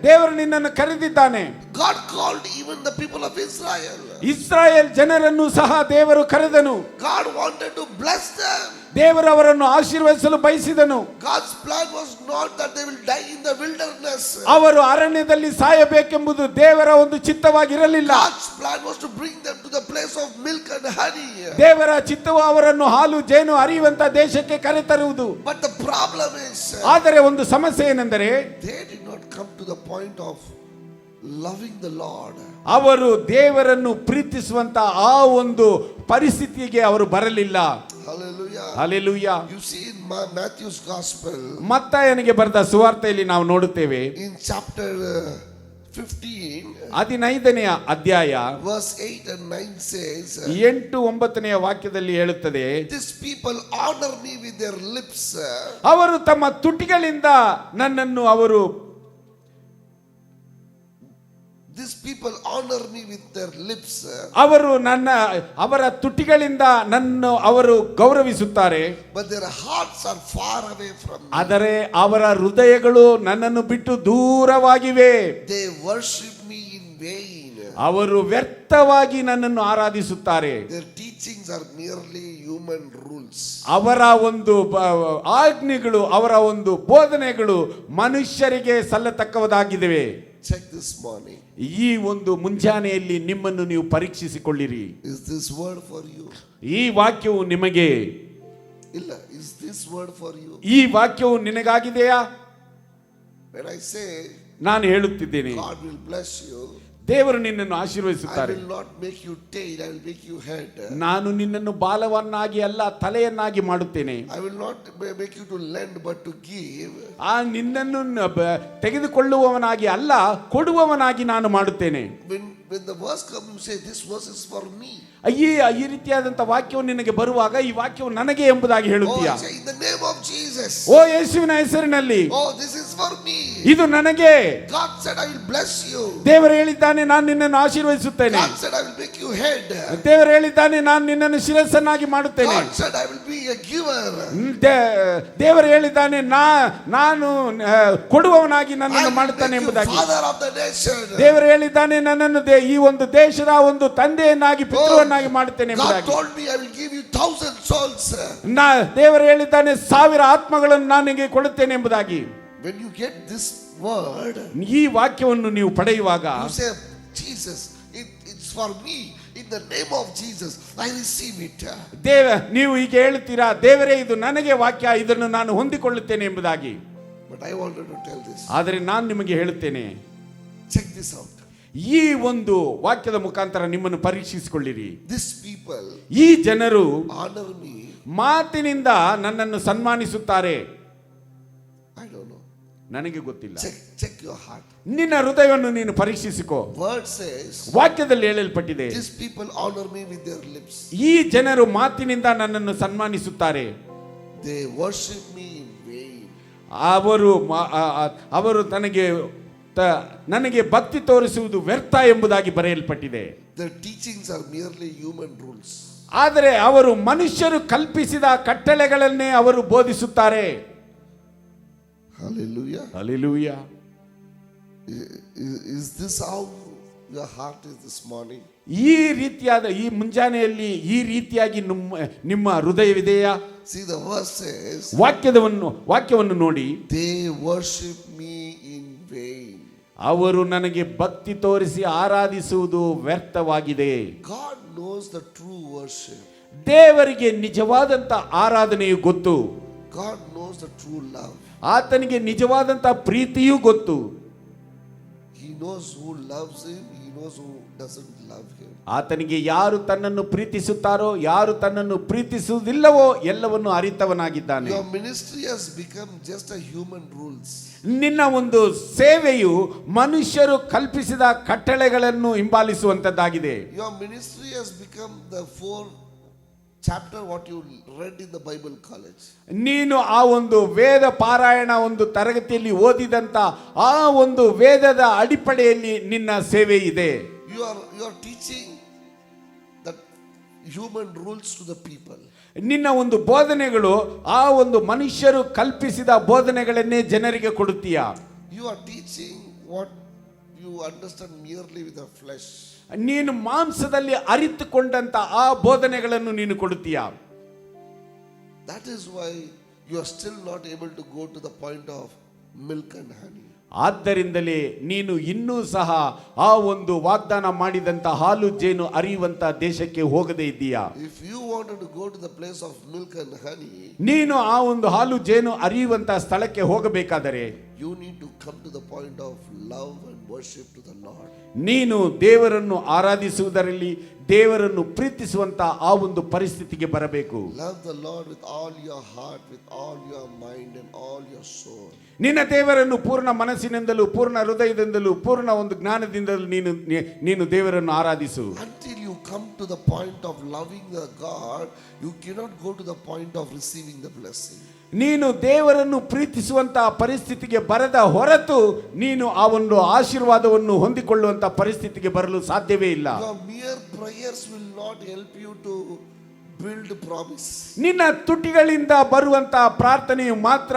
ದೇವರು ನಿನ್ನನ್ನು ಕರೆದಿದ್ದಾನೆ. God called even the people of Israel. Israel ಜನರನ್ನು ಸಹ ದೇವರು ಕರೆದನು. God wanted to bless them. ದೇವರು ಅವರನ್ನು ಆಶೀರ್ವದಿಸಲು ಬಯಸಿದನು. God's plan was not that they will die in the wilderness. ಅವರು ಅರಣ್ಯದಲ್ಲಿ ಸಾಯಬೇಕೆಂಬುದು ದೇವರ ಒಂದು ಚಿತ್ತವಾಗಿರಲಿಲ್ಲ. God's plan was to bring them to the place of milk and honey. ದೇವರ ಚಿತ್ತವು ಅವರನ್ನು ಹಾಲು ಜೇನು ಹರಿಯುವಂತ ದೇಶಕ್ಕೆ ಕರೆತರುವುದು. But the problem is, ಆದರೆ ಒಂದು ಸಮಸ್ಯೆ ಏನೆಂದರೆ, they did not come to the point of loving the Lord. ಅವರು ದೇವರನ್ನು ಪ್ರೀತಿಸುವಂತ ಆ ಒಂದು ಪರಿಸ್ಥಿತಿಗೆ ಅವರು ಬರಲಿಲ್ಲ. Hallelujah. Hallelujah. You see in Matthew's gospel, ಮತ್ತಾಯನಿಗೆ ಬರೆದ ಸುವಾರ್ತೆಯಲ್ಲಿ ನಾವು ನೋಡುತ್ತೇವೆ, in chapter 15, 15ನೆಯ ಅಧ್ಯಾಯ verse 8 and 9 says, 8-9ನೆಯ ವಾಕ್ಯದಲ್ಲಿ ಹೇಳುತ್ತದೆ, these people honor me with their lips. ಅವರು ತಮ್ಮ ತುಟಿಗಳಿಂದ ನನ್ನನ್ನು These people honor me with their lips. ಅವರ ತುಟಿಗಳಿಂದ ಅವರು ಗೌರವಿಸುತ್ತಾರೆ, but their hearts are far away from me. ಆದರೆ ಅವರ ಹೃದಯಗಳು ನನ್ನನ್ನು ಬಿಟ್ಟು ದೂರವಾಗಿವೆ. They worship me in vain. ಅವರು ವ್ಯರ್ಥವಾಗಿ ನನ್ನನ್ನು ಆರಾಧಿಸುತ್ತಾರೆ. Their teachings are merely human rules. ಅವರ ಒಂದು ಆಜ್ಞೆಗಳು, ಅವರ ಒಂದು ಬೋಧನೆಗಳು ಮನುಷ್ಯರಿಗೆ ಸಲ್ಲತಕ್ಕವದಾಗಿವೆ. Check this morning. ಈ ಒಂದು ಮುಂಜಾನೆಯಲ್ಲಿ ನಿಮ್ಮನ್ನು ನೀವು ಪರೀಕ್ಷಿಸಿಕೊಳ್ಳಿರಿ. Is this word for you? ಈ ವಾಕ್ಯವು ನಿಮಗೆ ಇಲ್ಲ. Is this word for you? ಈ ವಾಕ್ಯವು ನಿನಗಾಗಿದೆಯಾ? When I say ನಾನು ಹೇಳುತ್ತಿದ್ದೇನೆ, God will bless you, ದೇವರು ನಿನ್ನನ್ನು I ಆಶೀರ್ವದಿಸುತ್ತಾರೆ. will not make you tail, I will make you head. ನಾನು ನಿನ್ನನ್ನು ಬಾಲವನ್ನಾಗಿ ಅಲ್ಲ ತಲೆಯನ್ನಾಗಿ ಮಾಡುತ್ತೇನೆ. I will not make you to lend but to give. ನಿನ್ನನ್ನು ತೆಗೆದುಕೊಳ್ಳುವವನಾಗಿ ಅಲ್ಲ ಕೊಡುವವನಾಗಿ ನಾನು ಮಾಡುತ್ತೇನೆ. When the verse comes, you say, this verse is for me. ಈ ರೀತಿಯಾದಂತ ವಾಕ್ಯವು ನಿನಗೆ ಬರುವಾಗ ಈ ವಾಕ್ಯವು ನನಗೆ ಎಂಬುದಾಗಿ ಹೇಳುತ್ತೀಯ. Oh, I say, in the name of Jesus. ಓ ಯೇಸುವಿನ ಹೆಸರಿನಲ್ಲಿ Oh, this is for me. ಇದು ನನಗೆ. God said, I will bless you. ದೇವರು ಹೇಳಿದ್ದಾನೆ ನಾನು ನಿನ್ನನ್ನು ಆಶೀರ್ವದಿಸುತ್ತೇನೆ. God said, I will make you head. ದೇವರು ಹೇಳಿದ್ದಾನೆ ನಾನು ನಿನ್ನನ್ನು ಶಿರಸ್ಸನ್ನಾಗಿ ಮಾಡುತ್ತೇನೆ. God said, I will be a giver. ದೇವರು ಹೇಳಿದ್ದಾನೆ ನಾನು ಕೊಡುವವನಾಗಿ ನನ್ನನ್ನು ಮಾಡುತ್ತಾನೆ ಎಂಬುದಾಗಿ. Father of the nation. ದೇವರು ಹೇಳಿದ್ದಾನೆ ನನ್ನನ್ನು ಈ ಒಂದು ದೇಶದ ಒಂದು ತಂದೆಯನ್ನಾಗಿ ಪಿತೃವನ್ನಾಗಿ ಮಾಡುತ್ತೇನೆ ಎಂಬುದಾಗಿ. God told me, I will give you 1,000 souls. ದೇವರು ಹೇಳಿದ್ದಾನೆ 1000 ಆತ್ಮಗಳನ್ನು ನನಗೆ ಕೊಡುತ್ತೇನೆ ಎಂಬುದಾಗಿ. When you get this word, ಈ ವಾಕ್ಯವನ್ನು ನೀವು ಪಡೆಯುವಾಗ you say, Jesus, it's for me. In the name of Jesus, I receive it. ನೀವು ಈಗ ಹೇಳ್ತೀರಾ ದೇವರೇ ಇದು ನನಗೆ ವಾಕ್ಯ, ಇದನ್ನು ನಾನು ಹೊಂದಿಕೊಳ್ಳುತ್ತೇನೆ ಎಂಬುದಾಗಿ. But I wanted to tell this. ಆದರೆ ನಾನು ನಿಮಗೆ ಹೇಳುತ್ತೇನೆ, Check this out. ಈ ಒಂದು ವಾಕ್ಯದ ಮುಖಾಂತರ ನಿಮ್ಮನ್ನು ಪರೀಕ್ಷಿಸಿಕೊಳ್ಳಿರಿ. These people, ಈ ಜನರು honor me. ಮಾತಿನಿಂದ ನನ್ನನ್ನು ಸನ್ಮಾನಿಸುತ್ತಾರೆ. I don't know. ನನಗೆ ಗೊತ್ತಿಲ್ಲ. Check your heart. ನಿನ್ನ ಹೃದಯವನ್ನು ನೀನು ಪರೀಕ್ಷಿಸಿಕೋ. Word says, ವಾಕ್ಯದಲ್ಲಿ ಹೇಳಲ್ಪಟ್ಟಿದೆ, these people honor me with their lips. ಈ ಜನರು ಮಾತಿನಿಂದ ನನ್ನನ್ನು ಸನ್ಮಾನಿಸುತ್ತಾರೆ. They worship me in vain. ಅವರು ನನಗೆ ಭಕ್ತಿ ತೋರಿಸುವುದು ವ್ಯರ್ಥ ಎಂಬುದಾಗಿ ಬರೆಯಲ್ಪಟ್ಟಿದೆ. Their teachings are merely human rules. ಆದರೆ ಅವರು ಮನುಷ್ಯರು ಕಲ್ಪಿಸಿದ ಕಟ್ಟಳೆಗಳನ್ನೇ ಅವರು ಬೋಧಿಸುತ್ತಾರೆ. Hallelujah. Hallelujah. Is this how your heart is this morning? ಈ ರೀತಿಯಾದ ಈ ಮುಂಜಾನೆಯಲ್ಲಿ ಈ ರೀತಿಯಾಗಿ ನಿಮ್ಮ ಹೃದಯವಿದೆಯಾ? See, the verse says, ವಾಕ್ಯವನ್ನು ನೋಡಿ, they worship me in vain. ಅವರು ನನಗೆ ಭಕ್ತಿ ತೋರಿಸಿ ಆರಾಧಿಸುವುದು ವ್ಯರ್ಥವಾಗಿದೆ. God knows the true worship. ದೇವರಿಗೆ ನಿಜವಾದಂತ ಆರಾಧನೆಯು ಗೊತ್ತು. God knows the true love. ಆತನಿಗೆ ನಿಜವಾದಂತ ಪ್ರೀತಿಯೂ ಗೊತ್ತು. He knows who loves him, he knows who doesn't love him. ಆತನಿಗೆ ಯಾರು ತನ್ನನ್ನು ಪ್ರೀತಿಸುತ್ತಾರೋ ಯಾರು ತನ್ನನ್ನು ಪ್ರೀತಿಸುವುದಿಲ್ಲವೋ ಎಲ್ಲವನ್ನು ಅರಿತವನಾಗಿದ್ದಾನೆ. Your ministry has become just a human rules. ನಿನ್ನ ಒಂದು ಸೇವೆಯು ಮನುಷ್ಯರು ಕಲ್ಪಿಸಿದ ಕಟ್ಟಳೆಗಳನ್ನು ಹಿಂಬಾಲಿಸುವಂತದ್ದಾಗಿದೆ. Your ministry has become the 4 chapter what you read in the Bible college. ನೀನು ಆ ಒಂದು ವೇದ ಪಾರಾಯಣ ಒಂದು ತರಗತಿಯಲ್ಲಿ ಓದಿದಂತ ಆ ಒಂದು ವೇದದ ಅಡಿಪಡೆಯಲ್ಲಿ ನಿನ್ನ ಸೇವೆ ಇದೆ. You are teaching that human rules to the people. ನಿನ್ನ ಒಂದು ಬೋಧನೆಗಳು ಆ ಒಂದು ಮನುಷ್ಯರು ಕಲ್ಪಿಸಿದ ಬೋಧನೆಗಳನ್ನೇ ಜನರಿಗೆ ಕೊಡುತ್ತೀಯಾ? You are teaching what you understand merely with the flesh. ನೀನು ಮಾಂಸದಲ್ಲಿ ಅರಿತುಕೊಂಡಂತ ಆ ಬೋಧನೆಗಳನ್ನು ನೀನು ಕೊಡುತ್ತೀಯಾ? That is why you are still not able to go to the point of milk and honey. ಆದ್ದರಿಂದಲೇ ನೀನು ಇನ್ನೂ ಸಹ ಆ ಒಂದು ವಾಗ್ದಾನ ಮಾಡಿದಂತ ಹಾಲು ಜೇನು ಅರಿಯುವಂತ ದೇಶಕ್ಕೆ ಹೋಗದೇ ಇದ್ದೀಯಾ? If you wanted to go to the place of milk and honey, ನೀನು ಆ ಒಂದು ಹಾಲು ಜೇನು ಅರಿಯುವಂತ ಸ್ಥಳಕ್ಕೆ ಹೋಗಬೇಕಾದರೆ you need to come to the point of love and worship to the Lord. ನೀನು ದೇವರನ್ನು ಆರಾಧಿಸುವುದರಲ್ಲಿ ದೇವರನ್ನು ಪ್ರೀತಿಸುವಂತ ಆ ಒಂದು ಪರಿಸ್ಥಿತಿಗೆ ಬರಬೇಕು. Love the Lord with all your heart, with all your mind and all your soul. ನಿನ್ನ ದೇವರನ್ನು ಪೂರ್ಣ ಮನಸ್ಸಿನಿಂದಲೂ ಪೂರ್ಣ ಹೃದಯದಿಂದಲೂ ಪೂರ್ಣ ಒಂದು ಜ್ಞಾನದಿಂದಲೂ ನೀನು ದೇವರನ್ನು ಆರಾಧಿಸು. Until you come to the point of loving the God, you cannot go to the point of receiving the blessing. ನೀನು ದೇವರನ್ನು ಪ್ರೀತಿಸುವಂತಹ ಪರಿಸ್ಥಿತಿಗೆ ಬರದ ಹೊರತು ನೀನು ಆ ಒಂದು ಆಶೀರ್ವಾದವನ್ನು ಹೊಂದಿಕೊಳ್ಳುವಂತ ಪರಿಸ್ಥಿತಿಗೆ ಬರಲು ಸಾಧ್ಯವೇ ಇಲ್ಲ. Your mere prayers will not help you to build promise. ನಿನ್ನ ತುಟಿಗಳಿಂದ ಬರುವಂತ ಪ್ರಾರ್ಥನೆಯು ಮಾತ್ರ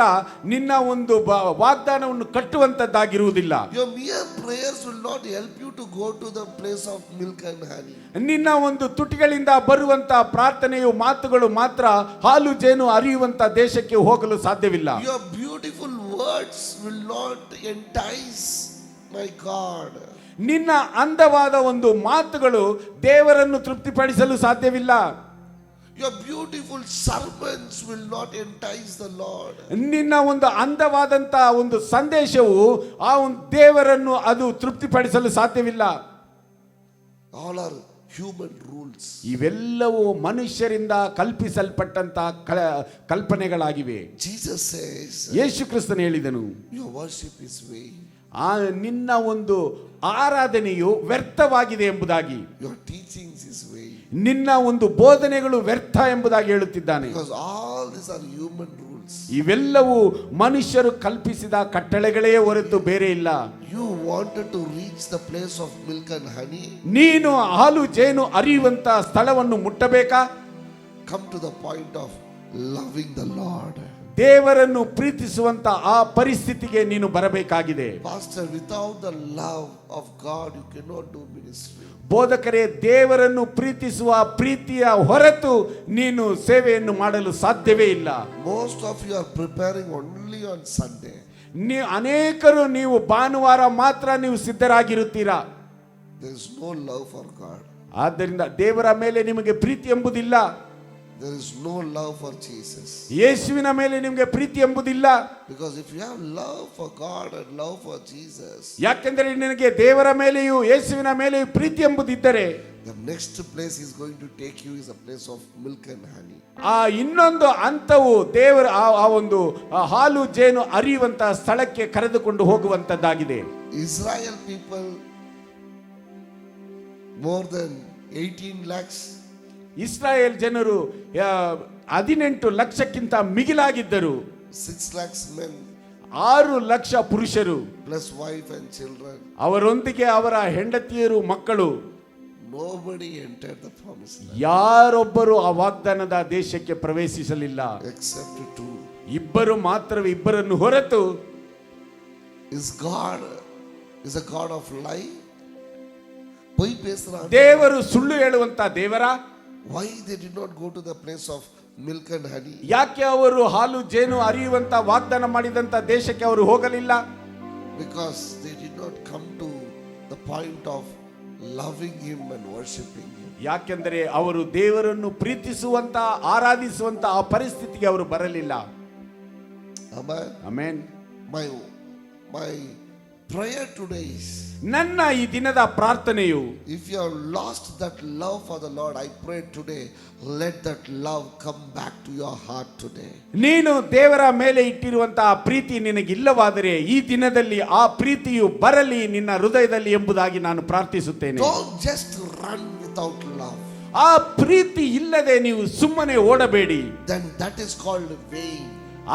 ನಿನ್ನ ಒಂದು ವಾಗ್ದಾನವನ್ನು ಕಟ್ಟುವಂತದ್ದಾಗಿರುವುದಿಲ್ಲ. Your mere prayers will not help you to go to the place of milk and honey. ನಿನ್ನ ಒಂದು ತುಟಿಗಳಿಂದ ಬರುವಂತ ಪ್ರಾರ್ಥನೆಯು ಮಾತುಗಳು ಮಾತ್ರ ಹಾಲು ಜೇನು ಅರಿಯುವಂತ ದೇಶಕ್ಕೆ ಹೋಗಲು ಸಾಧ್ಯವಿಲ್ಲ. Your beautiful words will not entice my God. ನಿನ್ನ ಅಂದವಾದ ಒಂದು ಮಾತುಗಳು ದೇವರನ್ನು ತೃಪ್ತಿಪಡಿಸಲು ಸಾಧ್ಯವಿಲ್ಲ. Your beautiful sermons will not entice the Lord. ನಿನ್ನ ಒಂದು ಅಂದವಾದಂತ ಒಂದು ಸಂದೇಶವು ಆ ಒಂದು ದೇವರನ್ನು ಅದು ತೃಪ್ತಿಪಡಿಸಲು ಸಾಧ್ಯವಿಲ್ಲ. All are human rules. ಇವೆಲ್ಲವೂ ಮನುಷ್ಯರಿಂದ ಕಲ್ಪಿಸಲ್ಪಟ್ಟಂತ ಕಲ್ಪನೆಗಳಾಗಿವೆ. Jesus says, ಯೇಸು ಕ್ರಿಸ್ತನು ಹೇಳಿದನು, your worship is vain. ನಿನ್ನ ಒಂದು ಆರಾಧನೆಯು ವ್ಯರ್ಥವಾಗಿದೆ ಎಂಬುದಾಗಿ, Your teachings is vain. ನಿನ್ನ ಒಂದು ಬೋಧನೆಗಳು ವ್ಯರ್ಥ ಎಂಬುದಾಗಿ ಹೇಳುತ್ತಿದ್ದಾನೆ. Because all these are human rules. ಇವೆಲ್ಲವೂ ಮನುಷ್ಯರು ಕಲ್ಪಿಸಿದ ಕಟ್ಟಳೆಗಳೇ ಹೊರತು ಬೇರೆ ಇಲ್ಲ. You wanted to reach the place of milk and honey. ನೀನು ಹಾಲು ಜೇನು ಹರಿಯುವಂತ ಸ್ಥಳವನ್ನು ಮುಟ್ಟಬೇಕಾ? Come to the point of loving the Lord. ದೇವರನ್ನು ಪ್ರೀತಿಸುವಂತ ಆ ಪರಿಸ್ಥಿತಿಗೆ ನೀನು ಬರಬೇಕಾಗಿದೆ. Pastor, without the love of God you cannot do ministry. ಬೋಧಕರೇ, ದೇವರನ್ನು ಪ್ರೀತಿಸುವ ಪ್ರೀತಿಯ ಹೊರತು ನೀನು ಸೇವೆಯನ್ನು ಮಾಡಲು ಸಾಧ್ಯವೇ ಇಲ್ಲ. Most of you are preparing only on Sunday. ಅನೇಕರು ನೀವು ಭಾನುವಾರ ಮಾತ್ರ ನೀವು ಸಿದ್ಧರಾಗಿರುತ್ತೀರಾ. There is no love for God. ಆದ್ದರಿಂದ ದೇವರ ಮೇಲೆ ನಿಮಗೆ ಪ್ರೀತಿ ಎಂಬುದಿಲ್ಲ. There is no love for Jesus. ಯೇಸುವಿನ ಮೇಲೆ ನಿಮಗೆ ಪ್ರೀತಿ ಎಂಬುದಿಲ್ಲ. Because if you have love for God and love for Jesus, ಯಾಕೆಂದರೆ ನಿನಗೆ ದೇವರ ಮೇಲೆಯೂ ಯೇಸುವಿನ ಮೇಲೆಯೂ ಪ್ರೀತಿ ಎಂಬುದಿದ್ದರೆ, the next place He is going to take you is a place of milk and honey. ಆ ಇನ್ನೊಂದು ಹಂತವು ದೇವರ ಆ ಒಂದು ಹಾಲು ಜೇನು ಹರಿಯುವಂತಹ ಸ್ಥಳಕ್ಕೆ ಕರೆದುಕೊಂಡು ಹೋಗುವಂತದ್ದಾಗಿದೆ. Israel people, more than 18 lakhs. Israel ಜನರು 18 ಲಕ್ಷಕ್ಕಿಂತ ಮಿಗಿಲಾಗಿದ್ದರು. 6 lakhs men. 6 ಲಕ್ಷ ಪುರುಷರು, Plus wife and children. ಅವರೊಂದಿಗೆ ಅವರ ಹೆಂಡತಿಯರು, ಮಕ್ಕಳು. Nobody entered the promised land. ಯಾರೊಬ್ಬರು ಆ ವಾಗ್ದಾನದ ದೇಶಕ್ಕೆ ಪ್ರವೇಶಿಸಲಿಲ್ಲ, Except two. ಇಬ್ಬರು ಮಾತ್ರವೇ. ಇಬ್ಬರನ್ನು ಹೊರತು. Is God is a God of lie? ಪೊಯ್ ಪೇಸರ. ದೇವರು ಸುಳ್ಳು ಹೇಳುವಂತ ದೇವರ? Why they did not go to the place of milk and honey? ಯಾಕೆ ಅವರು ಹಾಲು ಜೇನು ಹರಿಯುವಂತ ವಾಗ್ದಾನ ಮಾಡಿದಂತ ದೇಶಕ್ಕೆ ಅವರು ಹೋಗಲಿಲ್ಲ? Because they did not come to the point of loving Him and worshiping Him. ಯಾಕೆಂದರೆ ಅವರು ದೇವರನ್ನು ಪ್ರೀತಿಸುವಂತ ಆರಾಧಿಸುವಂತ ಆ ಪರಿಸ್ಥಿತಿಗೆ ಅವರು ಬರಲಿಲ್ಲ. Amen. Amen. My prayer today is, ನನ್ನ ಈ ದಿನದ ಪ್ರಾರ್ಥನೆಯು, if you have lost that love for the Lord, I pray today, let that love come back to your heart today. ನೀನು ದೇವರ ಮೇಲೆ ಇಟ್ಟಿರುವಂತಹ ಪ್ರೀತಿ ನಿನಗಿಲ್ಲವಾದರೆ ಈ ದಿನದಲ್ಲಿ ಆ ಪ್ರೀತಿಯು ಬರಲಿ ನಿನ್ನ ಹೃದಯದಲ್ಲಿ ಎಂಬುದಾಗಿ ನಾನು ಪ್ರಾರ್ಥಿಸುತ್ತೇನೆ. Don't just run without love. ಆ ಪ್ರೀತಿ ಇಲ್ಲದೆ ನೀವು ಸುಮ್ಮನೆ ಓಡಬೇಡಿ. Then that is called vain.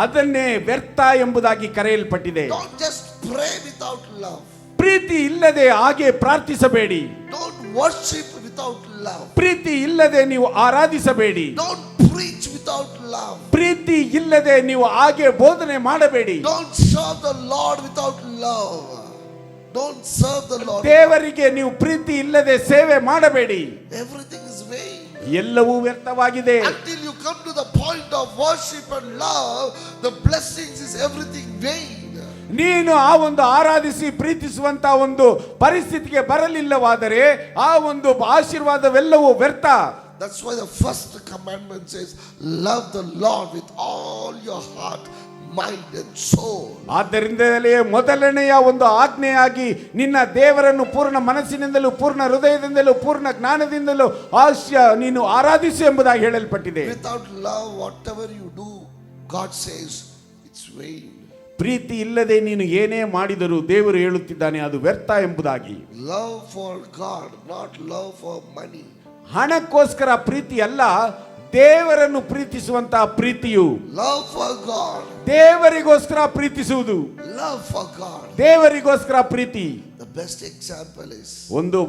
ಅದನ್ನೇ ವ್ಯರ್ಥ ಎಂಬುದಾಗಿ ಕರೆಯಲ್ಪಟ್ಟಿದೆ. Don't just pray without love. ಪ್ರೀತಿ ಇಲ್ಲದೆ ಹಾಗೆ ಪ್ರಾರ್ಥಿಸಬೇಡಿ. Don't worship without love. ಪ್ರೀತಿ ಇಲ್ಲದೆ ನೀವು ಆರಾಧಿಸಬೇಡಿ. Don't preach without love. ಪ್ರೀತಿ ಇಲ್ಲದೆ ನೀವು ಹಾಗೆ ಬೋಧನೆ ಮಾಡಬೇಡಿ. Don't serve the Lord without love. Don't serve the Lord. ದೇವರಿಗೆ ನೀವು ಪ್ರೀತಿ ಇಲ್ಲದೆ ಸೇವೆ ಮಾಡಬೇಡಿ. Everything is vain. ಎಲ್ಲವೂ ವ್ಯರ್ಥವಾಗಿದೆ. Until you come to the point of worship and love, the blessings is everything vain. ನೀನು ಆ ಒಂದು ಆರಾಧಿಸಿ ಪ್ರೀತಿಸುವಂತ ಒಂದು ಪರಿಸ್ಥಿತಿಗೆ ಬರಲಿಲ್ಲವಾದರೆ ಆ ಒಂದು ಆಶೀರ್ವಾದವೆಲ್ಲವೂ ವ್ಯರ್ಥ. That's why the first commandment says, love the Lord with all your heart, mind and soul. ಆದ್ದರಿಂದಲೇ ಮೊದಲನೆಯ ಒಂದು ಆಜ್ಞೆಯಾಗಿ ನಿನ್ನ ದೇವರನ್ನು ಪೂರ್ಣ ಮನಸ್ಸಿನಿಂದಲೂ, ಪೂರ್ಣ ಹೃದಯದಿಂದಲೂ, ಪೂರ್ಣ ಜ್ಞಾನದಿಂದಲೂ ನೀನು ಆರಾಧಿಸು ಎಂಬುದಾಗಿ ಹೇಳಲ್ಪಟ್ಟಿದೆ. Without love, whatever you do, God says it's vain. ಪ್ರೀತಿ ಇಲ್ಲದೆ ನೀನು ಏನೇ ಮಾಡಿದರೂ ದೇವರು ಹೇಳುತ್ತಿದ್ದಾನೆ ಅದು ವ್ಯರ್ಥ ಎಂಬುದಾಗಿ. Love for God, not love for money. ಹಣಕ್ಕೋಸ್ಕರ ಪ್ರೀತಿ ಅಲ್ಲ, ದೇವರನ್ನು ಪ್ರೀತಿಸುವಂತಹ ಪ್ರೀತಿಯು. Love for God. ದೇವರಿಗೋಸ್ಕರ ಪ್ರೀತಿಸುವುದು. Love for God. ದೇವರಿಗೋಸ್ಕರ Preethi. The best example is ಒಂದು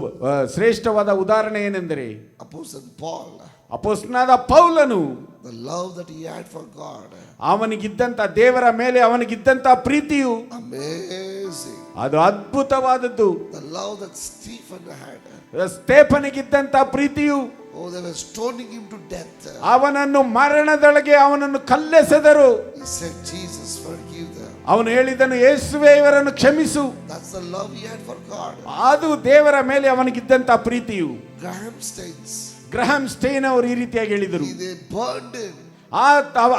ಶ್ರೇಷ್ಠವಾದ ಉದಾಹರಣೆ ಏನೆಂದರೆ Apostle Paul. ಅಪೊಸ್ತಲನಾದ ಪೌಲನು, The love that he had for God. ಅವನಿಗಿದ್ದಂತ ದೇವರ ಮೇಲೆ ಅವನಿಗಿದ್ದಂತ ಪ್ರೀತಿಯು Amazing. ಅದು ಅದ್ಭುತವಾದದ್ದು. The love that Stephen had. ಸ್ತೇಫನಿಗಿದ್ದಂತ ಪ್ರೀತಿಯು, Oh, they were stoning him to death. ಅವನನ್ನು ಮರಣದೊಳಗೆ ಅವನನ್ನು ಕಲ್ಲೆಸೆದರು. He said, Jesus, forgive them. ಅವನು ಹೇಳಿದನು, ಯೇಸುವೇ ಇವರನ್ನು ಕ್ಷಮಿಸು. That's the love he had for God. ಅದು ದೇವರ ಮೇಲೆ ಅವನಿಗಿದ್ದಂತ ಪ್ರೀತಿಯು. ಗ್ರಹಂ ಸ್ಟೈನ್ ಅವರು ಈ ರೀತಿಯಾಗಿ ಹೇಳಿದರು. They burned him.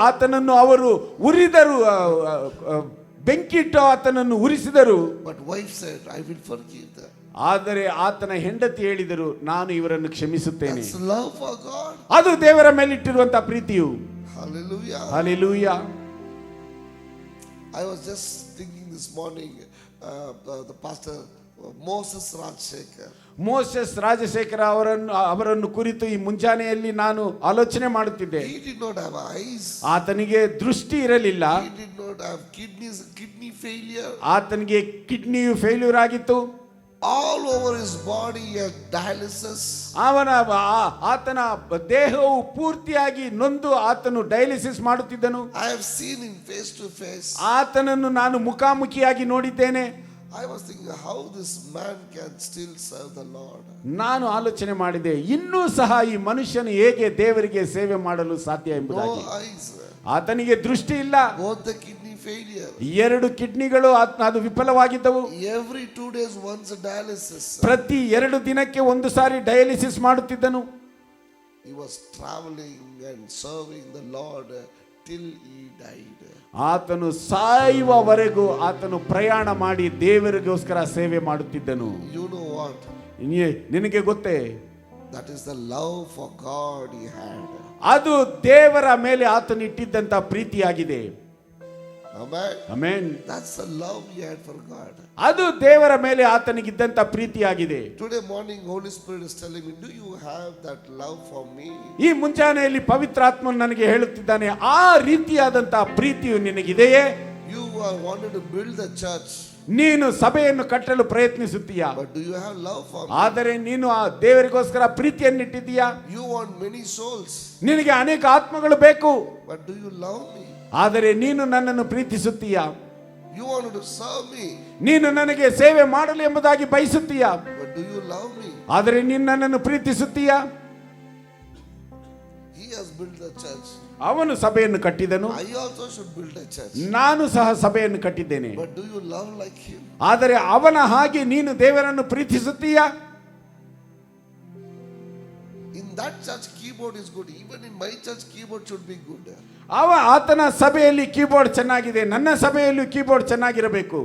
ಆತನನ್ನು ಅವರು ಉರಿದರು, ಬೆಂಕಿಟ್ಟು ಆತನನ್ನು ಉರಿಸಿದರು. But wife said, I will forgive them. ಆದರೆ ಆತನ ಹೆಂಡತಿ ಹೇಳಿದರು, ನಾನು ಇವರನ್ನು ಕ್ಷಮಿಸುತ್ತೇನೆ. That's love for God. ಅದು ದೇವರ ಮೇಲಿಟ್ಟಿರುವಂತಹ ಪ್ರೀತಿಯು. Hallelujah. Hallelujah. I was just thinking this morning, the pastor Moses Rajshekhar. Moses Rajashekhar ಅವರನ್ನು ಕುರಿತು ಈ ಮುಂಜಾನೆಯಲ್ಲಿ ನಾನು ಆಲೋಚನೆ ಮಾಡುತ್ತಿದ್ದೆ. He did not have eyes. ಆತನಿಗೆ ದೃಷ್ಟಿ ಇರಲಿಲ್ಲ. He did not have kidney failure. ಆತನಿಗೆ ಕಿಡ್ನಿಯು ಫೇಲ್ಯೂರ್ ಆಗಿತ್ತು. All over his body he had dialysis. ಆತನ ದೇಹವು ಪೂರ್ತಿಯಾಗಿ ನೊಂದು ಆತನು dialysis ಮಾಡುತ್ತಿದ್ದನು. I have seen him face to face. ಆತನನ್ನು ನಾನು ಮುಖಾಮುಖಿಯಾಗಿ ನೋಡಿದ್ದೇನೆ. I was thinking how this man can still serve the Lord. ನಾನು ಆಲೋಚನೆ ಮಾಡಿದೆ, ಇನ್ನೂ ಸಹ ಈ ಮನುಷ್ಯನು ಹೇಗೆ ದೇವರಿಗೆ ಸೇವೆ ಮಾಡಲು ಸಾಧ್ಯ ಎಂಬುದಾಗಿ. No eyes. ಆತನಿಗೆ ದೃಷ್ಟಿ ಇಲ್ಲ. Both the kidney failure. 2 ಕಿಡ್ನಿಗಳು ಅದು ವಿಫಲವಾಗಿದ್ದವು. Every 2 days once a dialysis. ಪ್ರತಿ 2 ದಿನಕ್ಕೆ ಒಂದು ಸಾರಿ dialysis ಮಾಡುತ್ತಿದ್ದನು. He was traveling and serving the Lord till he died. ಆತನು ಸಾಯುವವರೆಗೂ ಆತನು ಪ್ರಯಾಣ ಮಾಡಿ ದೇವರಿಗೋಸ್ಕರ ಸೇವೆ ಮಾಡುತ್ತಿದ್ದನು. You know what? ನಿನಗೆ ಗೊತ್ತೇ? That is the love for God he had. ಅದು ದೇವರ ಮೇಲೆ ಆತನು ಇಟ್ಟಿದ್ದಂತ ಪ್ರೀತಿಯಾಗಿದೆ. Amen. Amen. That's the love he had for God. ಅದು ದೇವರ ಮೇಲೆ ಆತನಿಗಿದ್ದಂತ ಪ್ರೀತಿಯಾಗಿದೆ. Today morning Holy Spirit is telling me, do you have that love for me? ಈ ಮುಂಜಾನೆಯಲ್ಲಿ ಪವಿತ್ರಾತ್ಮನು ನನಗೆ ಹೇಳುತ್ತಿದ್ದಾನೆ, ಆ ರೀತಿಯಾದಂತ ಪ್ರೀತಿಯು ನಿನಗಿದೆಯೇ? You are wanted to build the church. ನೀನು ಸಭೆಯನ್ನು ಕಟ್ಟಲು ಪ್ರಯತ್ನಿಸುತ್ತೀಯಾ? But do you have love for me? ಆದರೆ ನೀನು ಆ ದೇವರಿಗೋಸ್ಕರ ಪ್ರೀತಿಯನ್ನಿಟ್ಟಿದ್ದೀಯಾ? You want many souls. ನಿನಗೆ ಅನೇಕ ಆತ್ಮಗಳು ಬೇಕು. But do you love me? ಆದರೆ ನೀನು ನನ್ನನ್ನು ಪ್ರೀತಿಸುತ್ತೀಯಾ? You wanted to serve me. ನೀನು ನನಗೆ ಸೇವೆ ಮಾಡಲು ಎಂಬುದಾಗಿ ಬಯಸುತ್ತೀಯಾ? But do you love me? ಆದರೆ ನೀನು ನನ್ನನ್ನು ಪ್ರೀತಿಸುತ್ತೀಯಾ? He has built the church. ಅವನು ಸಭೆಯನ್ನು ಕಟ್ಟಿದನು. I also should build a church. ನಾನು ಸಹ ಸಭೆಯನ್ನು ಕಟ್ಟಿದ್ದೇನೆ. But do you love like him? ಆದರೆ ಅವನ ಹಾಗೆ ನೀನು ದೇವರನ್ನು ಪ್ರೀತಿಸುತ್ತೀಯಾ? In that church keyboard is good. Even in my church keyboard should be good. ಆತನ ಸಭೆಯಲ್ಲಿ ಕೀಬೋರ್ಡ್ ಚೆನ್ನಾಗಿದೆ, ನನ್ನ ಸಭೆಯಲ್ಲೂ ಕೀಬೋರ್ಡ್ ಚೆನ್ನಾಗಿರಬೇಕು.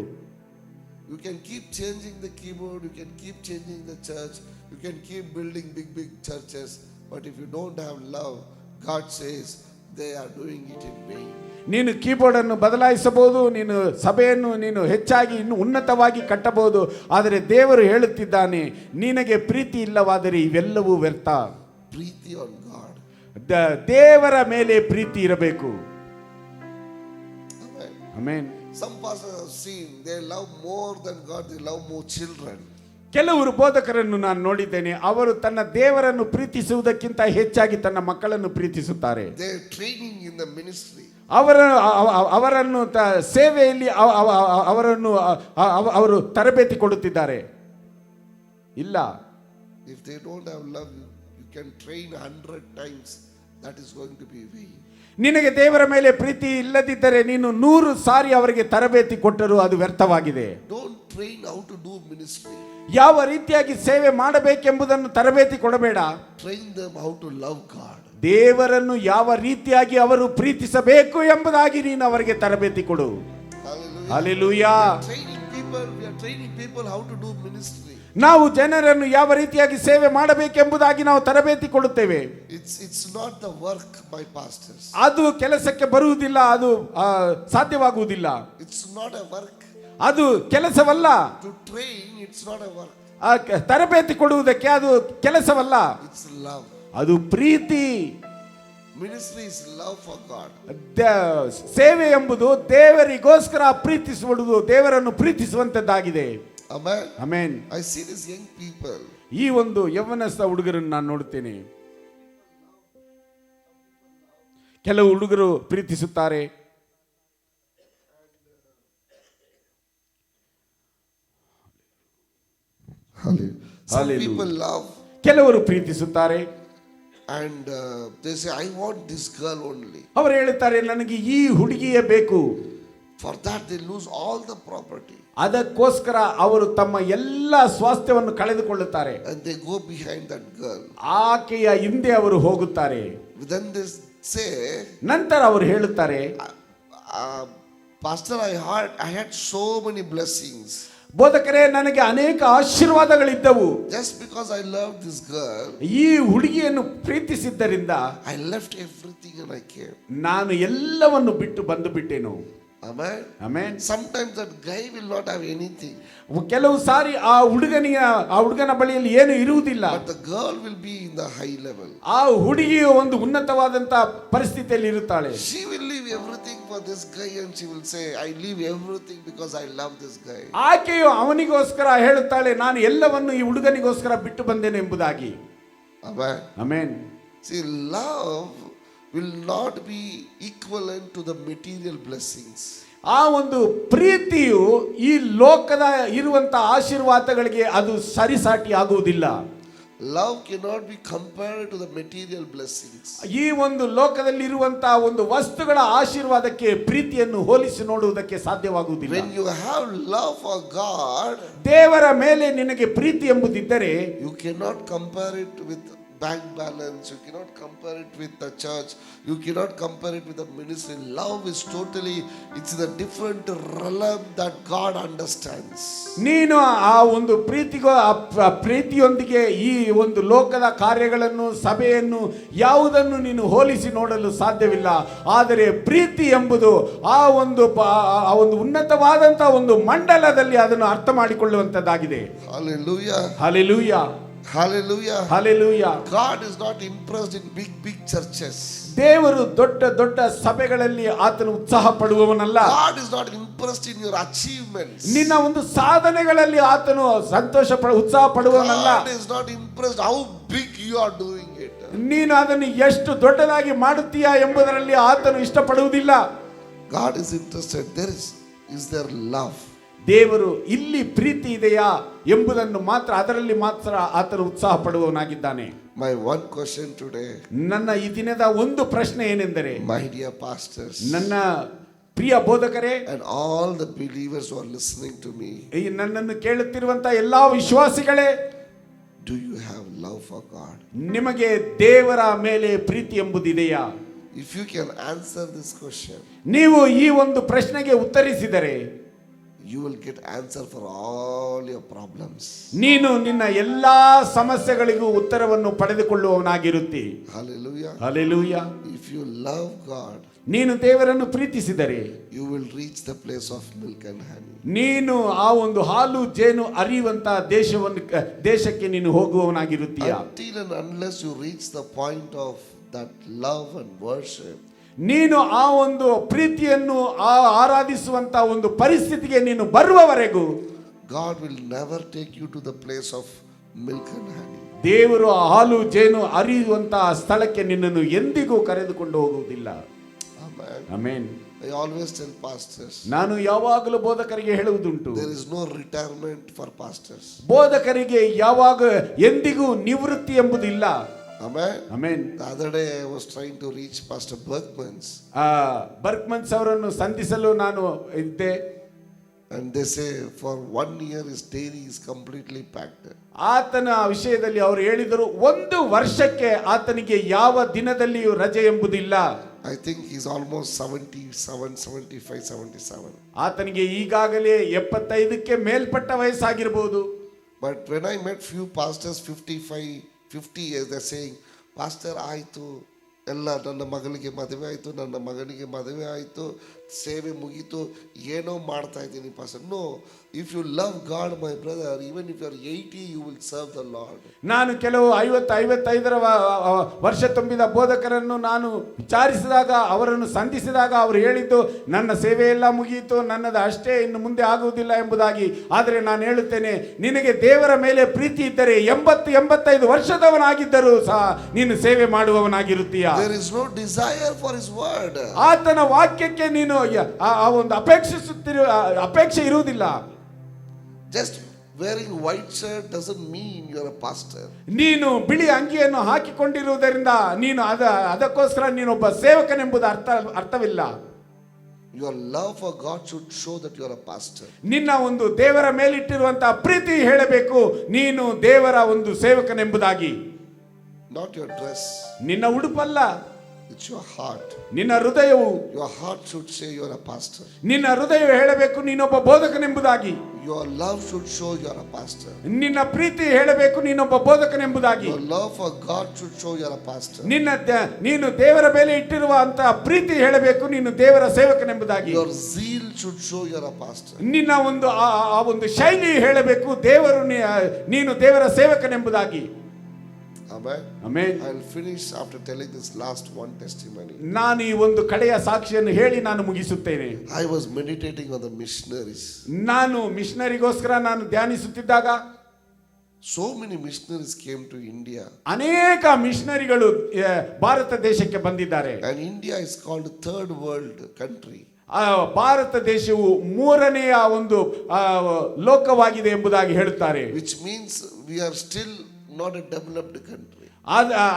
You can keep changing the keyboard, you can keep changing the church, you can keep building big churches, but if you don't have love, God says they are doing it in vain. ನೀನು keyboard ಅನ್ನು ಬದಲಾಯಿಸಬಹುದು, ನೀನು ಸಭೆಯನ್ನು ನೀನು ಹೆಚ್ಚಾಗಿ ಇನ್ನು ಉನ್ನತವಾಗಿ ಕಟ್ಟಬಹುದು, ಆದರೆ ದೇವರು ಹೇಳುತ್ತಿದ್ದಾನೆ, ನಿನಗೆ ಪ್ರೀತಿ ಇಲ್ಲವಾದರೆ ಇವೆಲ್ಲವೂ ವ್ಯರ್ಥ. Preeti on God. ದೇವರ ಮೇಲೆ ಪ್ರೀತಿ ಇರಬೇಕು. Amen. Amen. Some pastors have seen they love more than God, they love more children. ಕೆಲವರು ಬೋಧಕರನ್ನು ನಾನು ನೋಡಿದ್ದೇನೆ, ಅವರು ತನ್ನ ದೇವರನ್ನು ಪ್ರೀತಿಸುವುದಕ್ಕಿಂತ ಹೆಚ್ಚಾಗಿ ತನ್ನ ಮಕ್ಕಳನ್ನು ಪ್ರೀತಿಸುತ್ತಾರೆ. They are training in the ministry. ಅವರನ್ನು ಸೇವೆಯಲ್ಲಿ ಅವರು ತರಬೇತಿ ಕೊಡುತ್ತಿದ್ದಾರೆ. ಇಲ್ಲ, If they don't have love, you can train 100 times. That is going to be vain. ನಿನಗೆ ದೇವರ ಮೇಲೆ ಪ್ರೀತಿ ಇಲ್ಲದಿದ್ದರೆ ನೀನು 100 ಸಾರಿ ಅವರಿಗೆ ತರಬೇತಿ ಕೊಟ್ಟರೂ ಅದು ವ್ಯರ್ಥವಾಗಿದೆ. Don't train how to do ministry. ಯಾವ ರೀತಿಯಾಗಿ ಸೇವೆ ಮಾಡಬೇಕೆಂಬುದನ್ನು ತರಬೇತಿ ಕೊಡಬೇಡ. Train them how to love God. ದೇವರನ್ನು ಯಾವ ರೀತಿಯಾಗಿ ಅವರು ಪ್ರೀತಿಸಬೇಕು ಎಂಬುದಾಗಿ ನೀನು ಅವರಿಗೆ ತರಬೇತಿ ಕೊಡು. Hallelujah. Hallelujah. We are training people how to do ministry. ನಾವು ಜನರನ್ನು ಯಾವ ರೀತಿಯಾಗಿ ಸೇವೆ ಮಾಡಬೇಕೆಂಬುದಾಗಿ ನಾವು ತರಬೇತಿ ಕೊಡುತ್ತೇವೆ. It's not the work by pastors. ಅದು ಕೆಲಸಕ್ಕೆ ಬರುವುದಿಲ್ಲ, ಅದು ಸಾಧ್ಯವಾಗುವುದಿಲ್ಲ. It's not a work. ಅದು ಕೆಲಸವಲ್ಲ. To train, it's not a work. ತರಬೇತಿ ಕೊಡುವುದಕ್ಕೆ ಅದು ಕೆಲಸವಲ್ಲ, It's love. ಅದು ಪ್ರೀತಿ. Ministry is love for God. ಸೇವೆ ಎಂಬುದು ದೇವರಿಗೋಸ್ಕರ ಪ್ರೀತಿಸುವುದು, ದೇವರನ್ನು ಪ್ರೀತಿಸುವಂತದ್ದಾಗಿದೆ. Amen. Amen. I see these young people. ಈ ಒಂದು ಯೌವನಸ್ಥ ಹುಡುಗರನ್ನು ನಾನು ನೋಡುತ್ತೇನೆ. ಕೆಲವು ಹುಡುಗರು ಪ್ರೀತಿಸುತ್ತಾರೆ, Some people love ಕೆಲವರು ಪ್ರೀತಿಸುತ್ತಾರೆ, and they say, I want this girl only. ಅವರು ಹೇಳುತ್ತಾರೆ, ನನಗೆ ಈ ಹುಡುಗಿಯೇ ಬೇಕು. For that they lose all the property. ಅದಕ್ಕೋಸ್ಕರ ಅವರು ತಮ್ಮ ಎಲ್ಲ ಸ್ವಾಸ್ಥ್ಯವನ್ನು ಕಳೆದುಕೊಳ್ಳುತ್ತಾರೆ. And they go behind that girl. ಆಕೆಯ ಹಿಂದೆ ಅವರು ಹೋಗುತ್ತಾರೆ. Then they say, ನಂತರ ಅವರು ಹೇಳುತ್ತಾರೆ, Pastor, I had so many blessings. ಬೋಧಕರೇ, ನನಗೆ ಅನೇಕ ಆಶೀರ್ವಾದಗಳಿದ್ದವು. Just because I loved this girl, ಈ ಹುಡುಗಿಯನ್ನು ಪ್ರೀತಿಸಿದ್ದರಿಂದ I left everything and I came. ನಾನು ಎಲ್ಲವನ್ನು ಬಿಟ್ಟು ಬಂದು ಬಿಟ್ಟೆನು. Amen. Amen. Sometimes that guy will not have anything, ಕೆಲವು ಸಾರಿ ಆ ಹುಡುಗನ ಬಳಿಯಲ್ಲಿ ಏನು ಇರುವುದಿಲ್ಲ, but the girl will be in the high level. ಆ ಹುಡುಗಿಯು ಒಂದು ಉನ್ನತವಾದಂತ ಪರಿಸ್ಥಿತಿಯಲ್ಲಿ ಇರುತ್ತಾಳೆ. She will leave everything for this guy and she will say, I leave everything because I love this guy. ಆಕೆಯು ಅವನಿಗೋಸ್ಕರ ಹೇಳುತ್ತಾಳೆ, ನಾನು ಎಲ್ಲವನ್ನು ಈ ಹುಡುಗನಿಗೋಸ್ಕರ ಬಿಟ್ಟು ಬಂದೇನೆ ಎಂಬುದಾಗಿ. Amen. Amen. See, love will not be equivalent to the material blessings. ಆ ಒಂದು ಪ್ರೀತಿಯು ಈ ಲೋಕದ ಇರುವಂತ ಆಶೀರ್ವಾದಗಳಿಗೆ ಅದು ಸರಿಸಾಟಿ ಆಗುವುದಿಲ್ಲ. Love cannot be compared to the material blessings. ಈ ಒಂದು ಲೋಕದಲ್ಲಿ ಇರುವಂತಹ ಒಂದು ವಸ್ತುಗಳ ಆಶೀರ್ವಾದಕ್ಕೆ ಪ್ರೀತಿಯನ್ನು ಹೋಲಿಸಿ ನೋಡುವುದಕ್ಕೆ ಸಾಧ್ಯವಾಗುವುದಿಲ್ಲ. When you have love for God, ದೇವರ ಮೇಲೆ ನಿನಗೆ ಪ್ರೀತಿ ಎಂಬುದಿದ್ದರೆ you cannot compare it with bank balance, you cannot compare it with the church, you cannot compare it with the ministry. Love is totally, it's in a different realm that God understands. ನೀನು ಆ ಒಂದು ಪ್ರೀತಿಯೊಂದಿಗೆ ಈ ಒಂದು ಲೋಕದ ಕಾರ್ಯಗಳನ್ನು, ಸಭೆಯನ್ನು, ಯಾವುದನ್ನು ನೀನು ಹೋಲಿಸಿ ನೋಡಲು ಸಾಧ್ಯವಿಲ್ಲ. ಆದರೆ ಪ್ರೀತಿ ಎಂಬುದು ಆ ಒಂದು ಉನ್ನತವಾದಂತಹ ಒಂದು ಮಂಡಲದಲ್ಲಿ ಅದನ್ನು ಅರ್ಥ ಮಾಡಿಕೊಳ್ಳುವಂತದ್ದಾಗಿದೆ. Hallelujah. Hallelujah. Hallelujah. Hallelujah. God is not impressed in big churches. ದೇವರು ದೊಡ್ಡ ಸಭೆಗಳಲ್ಲಿ ಆತನು ಉತ್ಸಾಹ ಪಡುವವನಲ್ಲ. God is not impressed in your achievements. ನಿನ್ನ ಒಂದು ಸಾಧನೆಗಳಲ್ಲಿ ಆತನು ಉತ್ಸಾಹ ಪಡುವವನಲ್ಲ. God is not impressed how big you are doing it. ನೀನು ಅದನ್ನು ಎಷ್ಟು ದೊಡ್ಡದಾಗಿ ಮಾಡುತ್ತೀಯಾ ಎಂಬುದರಲ್ಲಿ ಆತನು ಇಷ್ಟಪಡುವುದಿಲ್ಲ. God is interested, is there love? ದೇವರು ಇಲ್ಲಿ ಪ್ರೀತಿ ಇದೆಯಾ ಎಂಬುದನ್ನು ಮಾತ್ರ, ಅದರಲ್ಲಿ ಮಾತ್ರ ಆತನು ಉತ್ಸಾಹ ಪಡುವವನಾಗಿದ್ದಾನೆ. My one question today, ನನ್ನ ಈ ದಿನದ ಒಂದು ಪ್ರಶ್ನೆ ಏನೆಂದರೆ, my dear pastors, ನನ್ನ ಪ್ರಿಯ ಬೋಧಕರೇ and all the believers who are listening to me, ಈ ನನ್ನನ್ನು ಕೇಳುತ್ತಿರುವಂತಹ ಎಲ್ಲಾ ವಿಶ್ವಾಸಿಗಳೇ, do you have love for God? ನಿಮಗೆ ದೇವರ ಮೇಲೆ ಪ್ರೀತಿ ಎಂಬುದಿದೆಯಾ? If you can answer this question, ನೀವು ಈ ಒಂದು ಪ್ರಶ್ನೆಗೆ ಉತ್ತರಿಸಿದರೆ you will get answer for all your problems. ನೀನು ನಿನ್ನ ಎಲ್ಲಾ ಸಮಸ್ಯೆಗಳಿಗೂ ಉತ್ತರವನ್ನು ಪಡೆದುಕೊಳ್ಳುವವನಾಗಿರುತ್ತಿ. Hallelujah. Hallelujah. If you love God, ನೀನು ದೇವರನ್ನು ಪ್ರೀತಿಸಿದರೆ you will reach the place of milk and honey. ನೀನು ಆ ಒಂದು ಹಾಲು ಜೇನು ಹರಿಯುವಂತ ದೇಶಕ್ಕೆ ನೀನು ಹೋಗುವವನಾಗಿರುತ್ತೀಯ. Until and unless you reach the point of that love and worship, ನೀನು ಆ ಒಂದು ಪ್ರೀತಿಯನ್ನು ಆರಾಧಿಸುವಂತ ಒಂದು ಪರಿಸ್ಥಿತಿಗೆ ನೀನು ಬರುವವರೆಗೂ God will never take you to the place of milk and honey. ದೇವರು ಆ ಹಾಲು ಜೇನು ಹರಿಯುವಂತಹ ಸ್ಥಳಕ್ಕೆ ನಿನ್ನನ್ನು ಎಂದಿಗೂ ಕರೆದುಕೊಂಡು ಹೋಗುವುದಿಲ್ಲ. Amen. Amen. I always tell pastors, ನಾನು ಯಾವಾಗಲೂ ಬೋಧಕರಿಗೆ ಹೇಳುವುದುಂಟು, there is no retirement for pastors. ಬೋಧಕರಿಗೆ ಯಾವಾಗ ಎಂದಿಗೂ ನಿವೃತ್ತಿ ಎಂಬುದಿಲ್ಲ. Amen. Amen. The other day I was trying to reach Pastor Bergmans. ಬರ್ಕ್ಮನ್ಸ್ ಅವರನ್ನು ಸಂಧಿಸಲು ನಾನು ಇದ್ದೆ. And they say for 1 year his dairy is completely packed. ಆತನ ವಿಷಯದಲ್ಲಿ ಅವರು ಹೇಳಿದರು, 1 ವರ್ಷಕ್ಕೆ ಆತನಿಗೆ ಯಾವ ದಿನದಲ್ಲಿಯೂ ರಜೆ ಎಂಬುದಿಲ್ಲ. I think he's almost 77, 75, 77. ಆತನಿಗೆ ಈಗಾಗಲೇ 75ಕ್ಕೆ ಮೇಲ್ಪಟ್ಟ ವಯಸ್ಸಾಗಿರಬಹುದು. But when I met few pastors 55, 50 years, they're saying, Pastor, ಆಯಿತು ಎಲ್ಲ, ನನ್ನ ಮಗಳಿಗೆ ಮದುವೆ ಆಯಿತು, ನನ್ನ ಮಗನಿಗೆ ಮದುವೆ ಆಯಿತು, ಸೇವೆ ಮುಗೀತು, ಏನೋ ಮಾಡ್ತಾ ಇದ್ದೀನಿ pastor. No, if you love God my brother, even if you are 80 you will serve the Lord. ನಾನು ಕೆಲವು 55 ವರ್ಷ ತುಂಬಿದ ಬೋಧಕರನ್ನು ನಾನು ವಿಚಾರಿಸಿದಾಗ, ಅವರನ್ನು ಸಂಧಿಸಿದಾಗ ಅವರು ಹೇಳಿದ್ದು, ನನ್ನ ಸೇವೆ ಎಲ್ಲ ಮುಗಿಯಿತು, ನನ್ನದು ಅಷ್ಟೇ, ಇನ್ನು ಮುಂದೆ ಆಗುವುದಿಲ್ಲ ಎಂಬುದಾಗಿ. ಆದರೆ ನಾನು ಹೇಳುತ್ತೇನೆ, ನಿನಗೆ ದೇವರ ಮೇಲೆ ಪ್ರೀತಿ ಇದ್ದರೆ 80-85 ವರ್ಷದವನಾಗಿದ್ದರೂ ಸಹ ನೀನು ಸೇವೆ ಮಾಡುವವನಾಗಿರುತ್ತೀಯ. There is no desire for his word. ಆತನ ವಾಕ್ಯಕ್ಕೆ ನೀನು ಆ ಒಂದು ಅಪೇಕ್ಷೆ ಇರುವುದಿಲ್ಲ. Just wearing white shirt doesn't mean you are a pastor. ನೀನು ಬಿಳಿ ಅಂಗಿಯನ್ನು ಹಾಕಿಕೊಂಡಿರುವುದರಿಂದ ನೀನು ಅದಕ್ಕೋಸ್ಕರ ನೀನೊಬ್ಬ ಸೇವಕನೆಂಬುದು ಅರ್ಥವಿಲ್ಲ. Your love for God should show that you are a pastor. ನಿನ್ನ ಒಂದು ದೇವರ ಮೇಲಿಟ್ಟಿರುವಂತಹ ಪ್ರೀತಿ ಹೇಳಬೇಕು, ನೀನು ದೇವರ ಒಂದು ಸೇವಕನೆಂಬುದಾಗಿ. Not your dress. ನಿನ್ನ ಉಡುಪಲ್ಲ. It's your heart. ನಿನ್ನ ಹೃದಯವು, Your heart should say you're a pastor. ನಿನ್ನ ಹೃದಯ ಹೇಳಬೇಕು ನೀನೊಬ್ಬ ಬೋಧಕನೆಂಬುದಾಗಿ. Your love should show you're a pastor. ನಿನ್ನ ಪ್ರೀತಿ ಹೇಳಬೇಕು ನೀನೊಬ್ಬ ಬೋಧಕನೆಂಬುದಾಗಿ. Your love for God should show you're a pastor. ನೀನು ದೇವರ ಮೇಲೆ ಇಟ್ಟಿರುವ ಅಂತ ಪ್ರೀತಿ ಹೇಳಬೇಕು ನೀನು ದೇವರ ಸೇವಕನೆಂಬುದಾಗಿ. Your zeal should show you're a pastor. ನಿನ್ನ ಒಂದು ಆ ಒಂದು ಶೈಲಿ ಹೇಳಬೇಕು ದೇವರು ನೀನು ದೇವರ ಸೇವಕನೆಂಬುದಾಗಿ. Amen. Amen. I'll finish after telling this last one testimony. ನಾನು ಈ ಒಂದು ಕಡೆಯ ಸಾಕ್ಷಿಯನ್ನು ಹೇಳಿ ನಾನು ಮುಗಿಸುತ್ತೇನೆ. I was meditating on the missionaries. ನಾನು ಮಿಷನರಿಗೋಸ್ಕರ ನಾನು ಧ್ಯಾನಿಸುತ್ತಿದ್ದಾಗ So many missionaries came to India. ಅನೇಕ ಮಿಷನರಿಗಳು ಭಾರತ ದೇಶಕ್ಕೆ ಬಂದಿದ್ದಾರೆ. And India is called third world country. Bharat ದೇಶವು ಮೂರನೆಯ ಒಂದು ಲೋಕವಾಗಿದೆ ಎಂಬುದಾಗಿ ಹೇಳುತ್ತಾರೆ. Which means we are still not a developed country.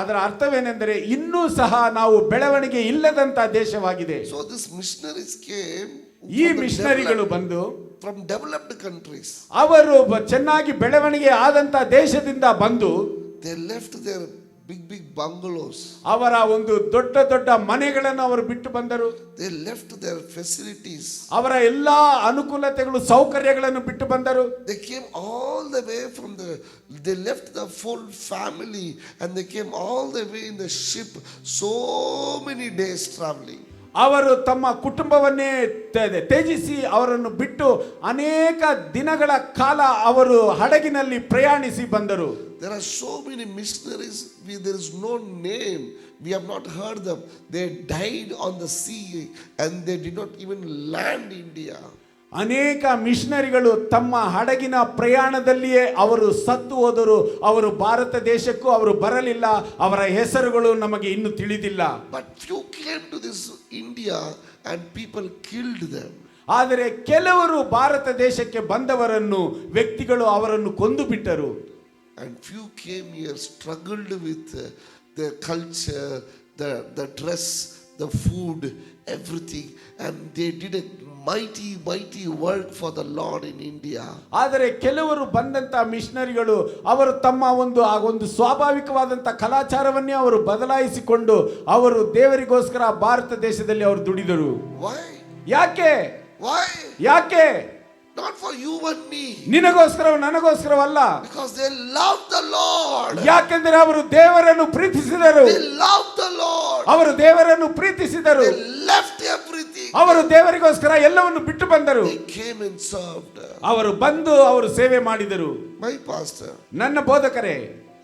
ಅದರ ಅರ್ಥವೇನೆಂದರೆ ಇನ್ನೂ ಸಹ ನಾವು ಬೆಳವಣಿಗೆ ಇಲ್ಲದಂತ ದೇಶವಾಗಿದೆ. So these missionaries came ಈ ಮಿಷನರಿಗಳು ಬಂದು from developed countries. ಅವರು ಚೆನ್ನಾಗಿ ಬೆಳವಣಿಗೆ ಆದಂತ ದೇಶದಿಂದ ಬಂದು They left their big bungalows. ಅವರ ಒಂದು ದೊಡ್ಡ ದೊಡ್ಡ ಮನೆಗಳನ್ನು ಅವರು ಬಿಟ್ಟು ಬಂದರು. They left their facilities. ಅವರ ಎಲ್ಲಾ ಅನುಕೂಲತೆಗಳು ಸೌಕರ್ಯಗಳನ್ನು ಬಿಟ್ಟು ಬಂದರು. They came all the way they left the full family and they came all the way in the ship, so many days traveling. ಅವರು ತಮ್ಮ ಕುಟುಂಬವನ್ನೇ ತ್ಯಜಿಸಿ ಅವರನ್ನು ಬಿಟ್ಟು ಅನೇಕ ದಿನಗಳ ಕಾಲ ಅವರು ಹಡಗಿನಲ್ಲಿ ಪ್ರಯಾಣಿಸಿ ಬಂದರು. There are so many missionaries, there is no name, we have not heard them. They died on the sea and they did not even land India. ಅನೇಕ ಮಿಷನರಿಗಳು ತಮ್ಮ ಹಡಗಿನ ಪ್ರಯಾಣದಲ್ಲಿಯೇ ಅವರು ಸತ್ತು ಹೋದರು. ಅವರು ಭಾರತ ದೇಶಕ್ಕೂ ಅವರು ಬರಲಿಲ್ಲ. ಅವರ ಹೆಸರುಗಳು ನಮಗೆ ಇನ್ನೂ ತಿಳಿದಿಲ್ಲ. But few came to this India and people killed them. ಆದರೆ ಕೆಲವರು ಭಾರತ ದೇಶಕ್ಕೆ ಬಂದವರನ್ನು ವ್ಯಕ್ತಿಗಳು ಅವರನ್ನು ಕೊಂದು ಬಿಟ್ಟರು. And few came here, struggled with their culture, the dress, the food, everything, and they did a mighty work for the Lord in India. ಆದರೆ ಕೆಲವರು ಬಂದಂತ ಮಿಷನರಿಗಳು ಅವರು ತಮ್ಮ ಒಂದು ಸ್ವಾಭಾವಿಕವಾದಂತ ಕಲಾಚಾರವನ್ನೇ ಅವರು ಬದಲಾಯಿಸಿಕೊಂಡು ಅವರು ದೇವರಿಗೋಸ್ಕರ ಭಾರತ ದೇಶದಲ್ಲಿ ಅವರು ದುಡಿದರು. Why? ಯಾಕೆ? Not for you and me. ನಿನಗೋಸ್ಕರ ನನಗೋಸ್ಕರವಲ್ಲ. Because they love the Lord. ಯಾಕೆಂದರೆ ಅವರು ದೇವರನ್ನು ಪ್ರೀತಿಸಿದರು. They love the Lord. ಅವರು ದೇವರನ್ನು ಪ್ರೀತಿಸಿದರು. They left everything. ಅವರು ದೇವರಿಗೋಸ್ಕರ ಎಲ್ಲವನ್ನು ಬಿಟ್ಟು ಬಂದರು. They came and served. ಅವರು ಬಂದು ಅವರು ಸೇವೆ ಮಾಡಿದರು. My pastor, ನನ್ನ ಬೋಧಕರೇ,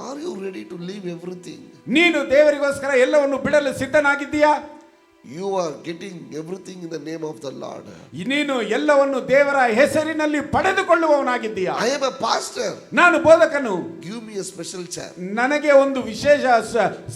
are you ready to leave everything? ನೀನು ದೇವರಿಗೋಸ್ಕರ ಎಲ್ಲವನ್ನು ಬಿಡಲು ಸಿದ್ಧನಾಗಿದ್ದೀಯಾ? You are getting everything in the name of the Lord. ನೀನು ಎಲ್ಲವನ್ನು ದೇವರ ಹೆಸರಿನಲ್ಲಿ ಪಡೆದುಕೊಳ್ಳುವವನಾಗಿದ್ದೀಯಾ? I am a pastor. ನಾನು ಬೋಧಕನು. Give me a special chair. ನನಗೆ ಒಂದು ವಿಶೇಷ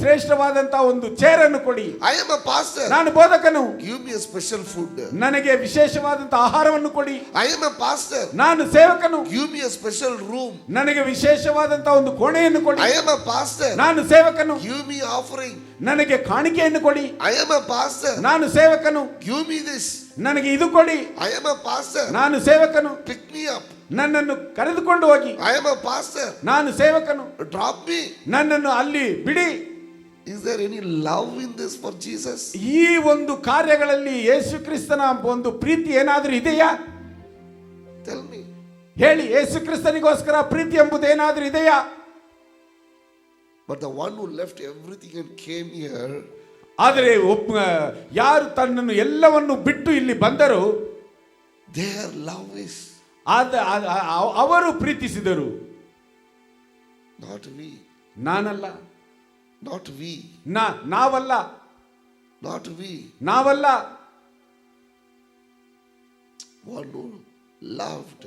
ಶ್ರೇಷ್ಠವಾದಂತ ಒಂದು ಚೇರ್ ಅನ್ನು ಕೊಡಿ. I am a pastor. ನಾನು ಬೋಧಕನು. Give me a special food. ನನಗೆ ವಿಶೇಷವಾದಂತ ಆಹಾರವನ್ನು ಕೊಡಿ. I am a pastor. ನಾನು ಸೇವಕನು. Give me a special room. ನನಗೆ ವಿಶೇಷವಾದಂತ ಒಂದು ಕೋಣೆಯನ್ನು ಕೊಡಿ. I am a pastor. ನಾನು ಸೇವಕನು. Give me offering. ನನಗೆ ಕಾಣಿಕೆಯನ್ನು ಕೊಡಿ. I am a pastor. ನಾನು ಸೇವಕನು. Give me this. ನನಗೆ ಇದು ಕೊಡಿ. I am a pastor. ನಾನು ಸೇವಕನು. Pick me up. ನನ್ನನ್ನು ಕರೆದುಕೊಂಡು ಹೋಗಿ. I am a pastor. ನಾನು ಸೇವಕನು. Drop me. ನನ್ನನ್ನು ಅಲ್ಲಿ ಬಿಡಿ. Is there any love in this for Jesus? ಈ ಒಂದು ಕಾರ್ಯಗಳಲ್ಲಿ ಯೇಸು ಕ್ರಿಸ್ತನ ಒಂದು ಪ್ರೀತಿ ಏನಾದರೂ ಇದೆಯಾ? Tell me. ಹೇಳಿ, ಯೇಸು ಕ್ರಿಸ್ತನಿಗೋಸ್ಕರ ಪ್ರೀತಿ ಎಂಬುದು ಏನಾದರೂ ಇದೆಯಾ? But the one who left everything and came here, ಆದರೆ ಯಾರು ತನ್ನನ್ನು ಎಲ್ಲವನ್ನು ಬಿಟ್ಟು ಇಲ್ಲಿ ಬಂದರು, their love is ಅವರು ಪ್ರೀತಿಸಿದರು. not we. ನಾನಲ್ಲ. Not we. ನಾವಲ್ಲ. Not we. ನಾವಲ್ಲ. One who loved,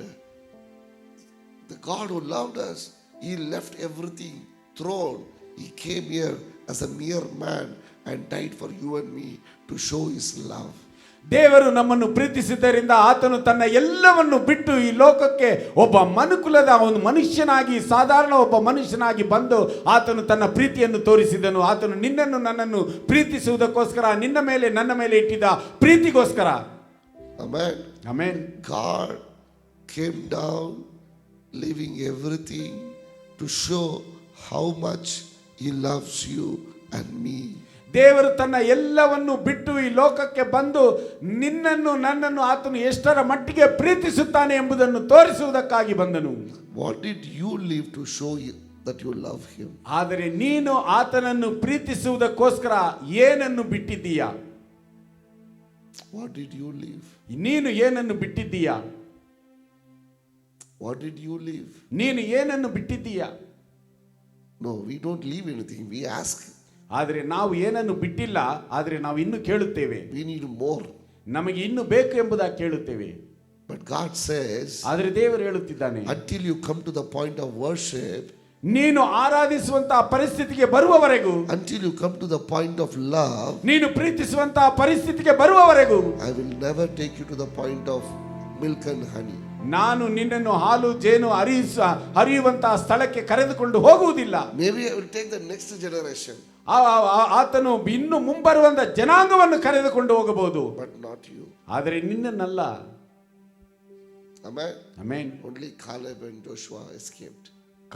the God who loved us, he left everything, throne. He came here as a mere man and died for you and me to show his love. ದೇವರು ನಮ್ಮನ್ನು ಪ್ರೀತಿಸಿದ್ದರಿಂದ ಆತನು ತನ್ನ ಎಲ್ಲವನ್ನು ಬಿಟ್ಟು ಈ ಲೋಕಕ್ಕೆ ಒಬ್ಬ ಮನುಕುಲದ ಒಂದು ಮನುಷ್ಯನಾಗಿ, ಸಾಧಾರಣ ಒಬ್ಬ ಮನುಷ್ಯನಾಗಿ ಬಂದು ಆತನು ತನ್ನ ಪ್ರೀತಿಯನ್ನು ತೋರಿಸಿದನು. ಆತನು ನಿನ್ನನ್ನು ನನ್ನನ್ನು ಪ್ರೀತಿಸುವುದಕ್ಕೋಸ್ಕರ, ನಿನ್ನ ಮೇಲೆ ನನ್ನ ಮೇಲೆ ಇಟ್ಟಿದ್ದ ಪ್ರೀತಿಗೋಸ್ಕರ. Amen. Amen. God came down, leaving everything to show how much he loves you and me. ದೇವರು ತನ್ನ ಎಲ್ಲವನ್ನು ಬಿಟ್ಟು ಈ ಲೋಕಕ್ಕೆ ಬಂದು ನಿನ್ನನ್ನು ನನ್ನನ್ನು ಆತನು ಎಷ್ಟರ ಮಟ್ಟಿಗೆ ಪ್ರೀತಿಸುತ್ತಾನೆ ಎಂಬುದನ್ನು ತೋರಿಸುವುದಕ್ಕಾಗಿ ಬಂದನು. What did you live to show you that you love him? ಆದರೆ ನೀನು ಆತನನ್ನು ಪ್ರೀತಿಸುವುದಕ್ಕೋಸ್ಕರ ಏನನ್ನು ಬಿಟ್ಟಿದ್ದೀಯಾ? What did you live? ನೀನು ಏನನ್ನು ಬಿಟ್ಟಿದ್ದೀಯಾ? What did you live? ನೀನು ಏನನ್ನು ಬಿಟ್ಟಿದ್ದೀಯಾ? No, we don't leave anything. We ask. ಆದರೆ ನಾವು ಏನನ್ನು ಬಿಟ್ಟಿಲ್ಲ, ಆದರೆ ನಾವು ಇನ್ನು ಕೇಳುತ್ತೇವೆ. We need more. ನಮಗೆ ಇನ್ನು ಬೇಕು ಎಂಬುದಾಗಿ ಕೇಳುತ್ತೇವೆ. But God says, ಆದರೆ ದೇವರು ಹೇಳುತ್ತಿದ್ದಾನೆ, until you come to the point of worship, ನೀನು ಆರಾಧಿಸುವಂತಹ ಪರಿಸ್ಥಿತಿಗೆ ಬರುವವರೆಗೂ, until you come to the point of love, ನೀನು ಪ್ರೀತಿಸುವಂತಹ ಪರಿಸ್ಥಿತಿಗೆ ಬರುವವರೆಗೂ, I will never take you to the point of milk and honey. ನಾನು ನಿನ್ನನ್ನು ಹಾಲು ಜೇನು ಹರಿಯುವಂತಹ ಸ್ಥಳಕ್ಕೆ ಕರೆದುಕೊಂಡು ಹೋಗುವುದಿಲ್ಲ. Maybe I will take the next generation, ಆತನು ಇನ್ನು ಮುಂಬರುವಂತ ಜನಾಂಗವನ್ನು ಕರೆದುಕೊಂಡು ಹೋಗಬಹುದು, but not you. ಆದರೆ ನಿನ್ನನ್ನಲ್ಲ. Amen. Amen. Only Caleb and Joshua escaped.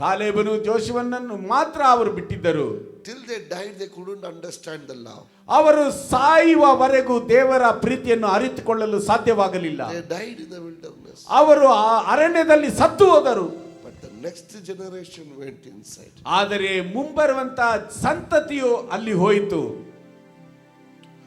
ಕಾಲೇಬನು ಜೋಶುವನನ್ನು ಮಾತ್ರ ಅವರು ಬಿಟ್ಟಿದ್ದರು. Till they died, they couldn't understand the love. ಅವರು ಸಾಯುವವರೆಗೂ ದೇವರ ಪ್ರೀತಿಯನ್ನು ಅರಿತುಕೊಳ್ಳಲು ಸಾಧ್ಯವಾಗಲಿಲ್ಲ. They died in the wilderness. ಅವರು ಆ ಅರಣ್ಯದಲ್ಲಿ ಸತ್ತು ಹೋದರು. But the next generation went inside. ಆದರೆ ಮುಂಬರುವಂತ ಸಂತತಿಯು ಅಲ್ಲಿ ಹೋಯಿತು.